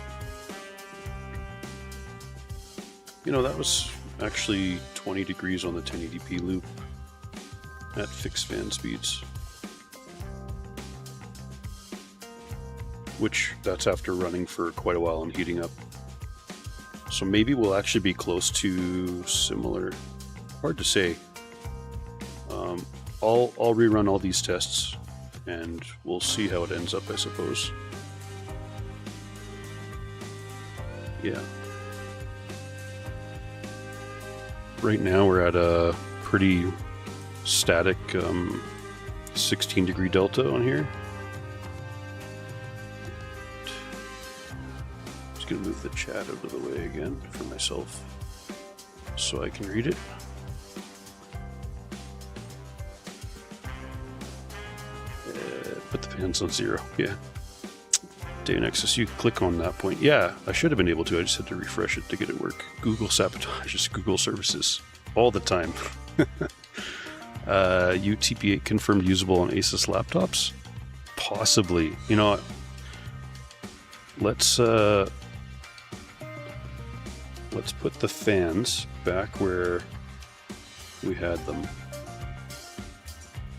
you know, that was actually 20 degrees on the 1080p loop at fixed fan speeds. Which, that's after running for quite a while and heating up. So maybe we'll actually be close to similar. Hard to say. I'll rerun all these tests and we'll see how it ends up, I suppose. Yeah. Right now we're at a pretty static 16 degree delta on here. Just gonna move the chat out of the way again for myself so I can read it. Put the fans on 0, yeah. Day Nexus, you click on that point. Yeah, I should have been able to, I just had to refresh it to get it work. Google sabotages Google services all the time. UTP-8 confirmed usable on ASUS laptops? Possibly. You know, let's put the fans back where we had them.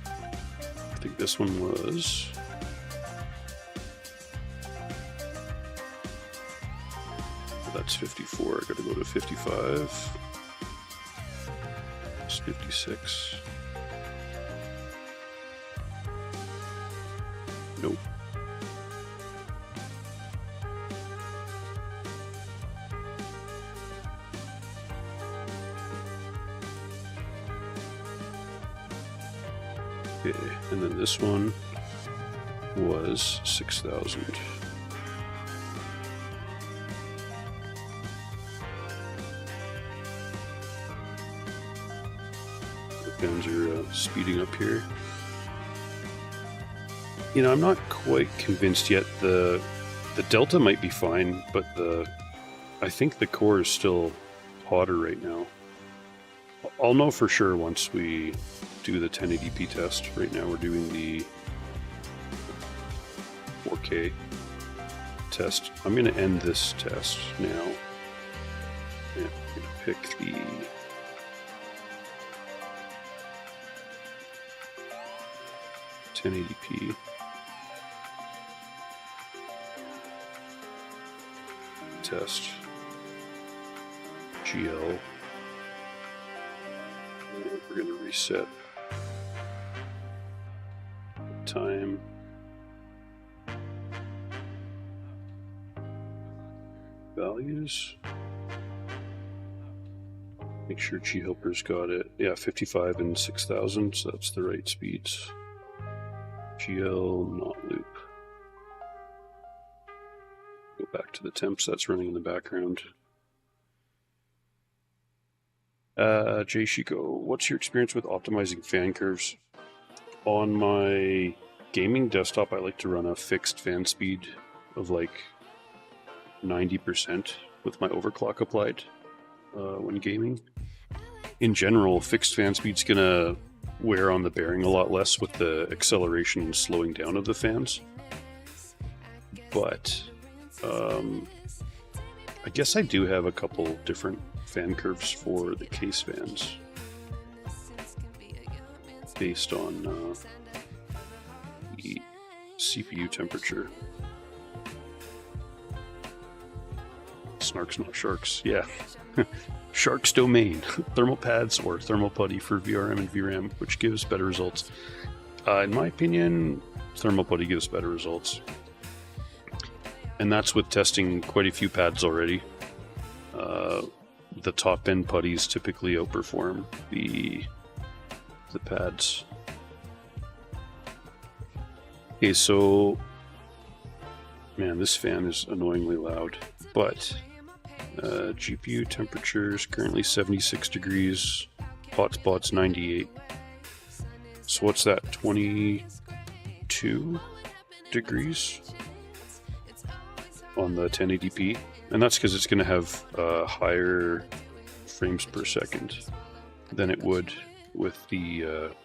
I think this one was... That's 54. I gotta go to 55. It's 56. Nope. Okay, and then this one was 6,000. Fans are speeding up here. You know, I'm not quite convinced yet. The delta might be fine, but I think the core is still hotter right now. I'll know for sure once we do the 1080p test. Right now we're doing the 4K test. I'm going to end this test now. And I'm going to pick the 1080p. Test GL. And we're going to reset time. Values. Make sure G-Helper's got it. Yeah, 55 and 6,000, so that's the right speeds. GL not loop. Go back to the temps that's running in the background. Jay Shiko, what's your experience with optimizing fan curves? On my gaming desktop, I like to run a fixed fan speed of like 90% with my overclock applied when gaming. In general, fixed fan speed's gonna wear on the bearing a lot less with the acceleration and slowing down of the fans. But I guess I do have a couple different fan curves for the case fans based on the CPU temperature. Snarks, not sharks. Yeah. Sharks domain. Thermal pads or thermal putty for VRM and VRAM, which gives better results. In my opinion, thermal putty gives better results. And that's with testing quite a few pads already. The top end putties typically outperform the pads. Okay, so man, this fan is annoyingly loud, but GPU temperature is currently 76 degrees, hotspot's 98. So what's that, 22 degrees on the 1080p? And that's because it's going to have higher frames per second than it would with the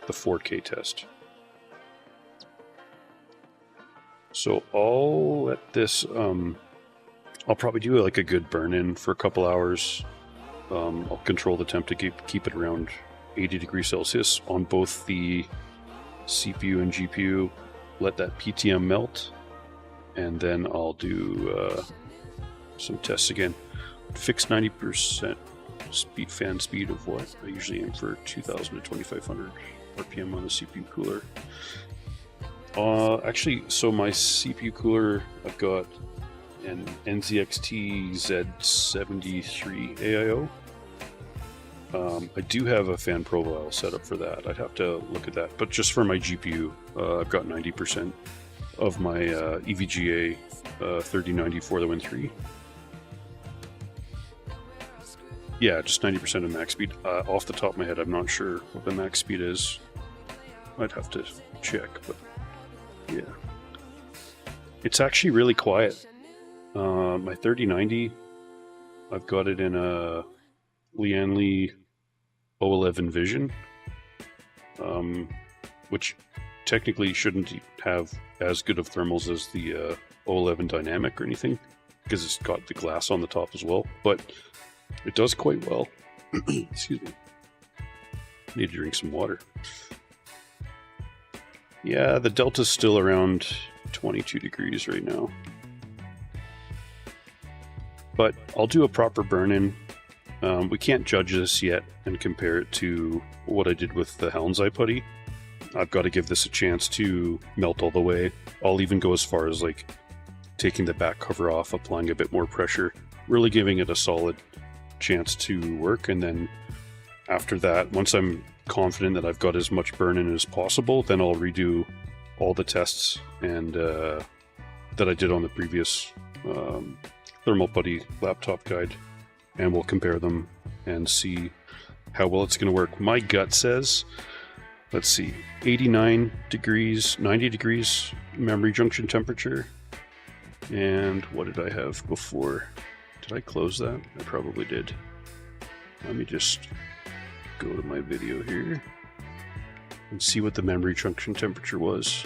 4K test. So I'll let this, I'll probably do like a good burn-in for a couple hours. I'll control the temp to keep it around 80 degrees Celsius on both the CPU and GPU. Let that PTM melt, and then I'll do some tests again. Fixed 90% fan speed of what? I usually aim for 2,000 to 2,500 RPM on the CPU cooler. Actually, so my CPU cooler, I've got an NZXT Z73 AIO. I do have a fan profile set up for that. I'd have to look at that. But just for my GPU, I've got 90% of my EVGA 3090 for the Win 3. Yeah, just 90% of max speed. Off the top of my head, I'm not sure what the max speed is. I'd have to check, but yeah. It's actually really quiet. My 3090, I've got it in a Lianli 011 Vision, which technically shouldn't have as good of thermals as the 011 Dynamic or anything, because it's got the glass on the top as well, but it does quite well. Excuse me. Need to drink some water. Yeah, the delta's still around 22 degrees right now. But I'll do a proper burn-in. We can't judge this yet and compare it to what I did with the Halnziye putty. I've got to give this a chance to melt all the way. I'll even go as far as like taking the back cover off, applying a bit more pressure, really giving it a solid chance to work. And then after that, once I'm confident that I've got as much burn-in as possible, then I'll redo all the tests and that I did on the previous thermal putty laptop guide, and we'll compare them and see how well it's going to work. My gut says, let's see, 89 degrees, 90 degrees memory junction temperature. And what did I have before? Did I close that? I probably did. Let me just go to my video here and see what the memory junction temperature was.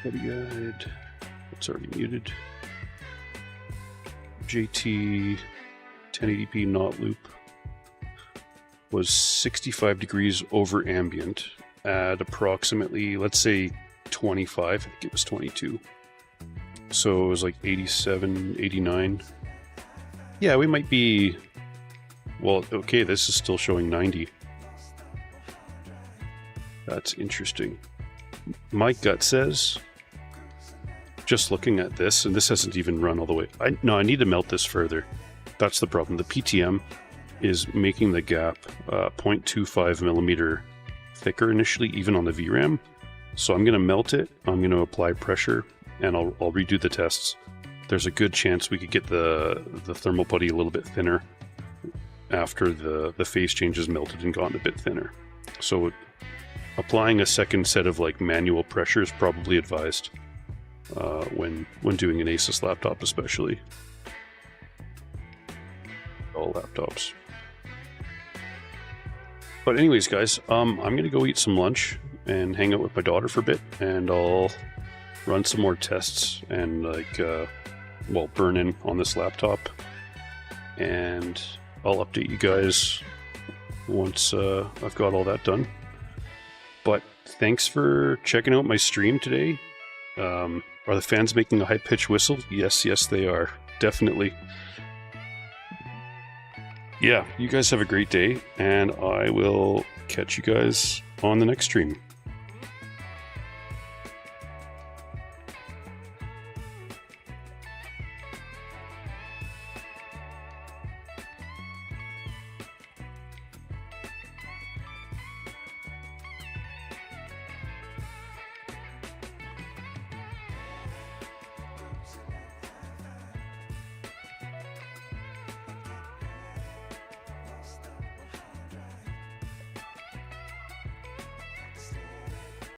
Putty guide. It's already muted. JT 1080p not loop was 65 degrees over ambient at approximately, let's say 25. I think it was 22. So it was like 87, 89. Yeah, we might be... Well, okay, this is still showing 90. That's interesting. My gut says, just looking at this, and this hasn't even run all the way. No, I need to melt this further. That's the problem. The PTM is making the gap 0.25 millimeter thicker initially, even on the VRAM. So I'm going to melt it, I'm going to apply pressure, and I'll redo the tests. There's a good chance we could get the thermal putty a little bit thinner after the phase change is melted and gotten a bit thinner. So applying a second set of like manual pressure is probably advised when doing an ASUS laptop, especially. All laptops. But anyways, guys, I'm gonna go eat some lunch and hang out with my daughter for a bit, and I'll run some more tests and like burn in on this laptop, and I'll update you guys once I've got all that done. But thanks for checking out my stream today. Are the fans making a high-pitched whistle? Yes, they are. Definitely. Yeah, you guys have a great day, and I will catch you guys on the next stream.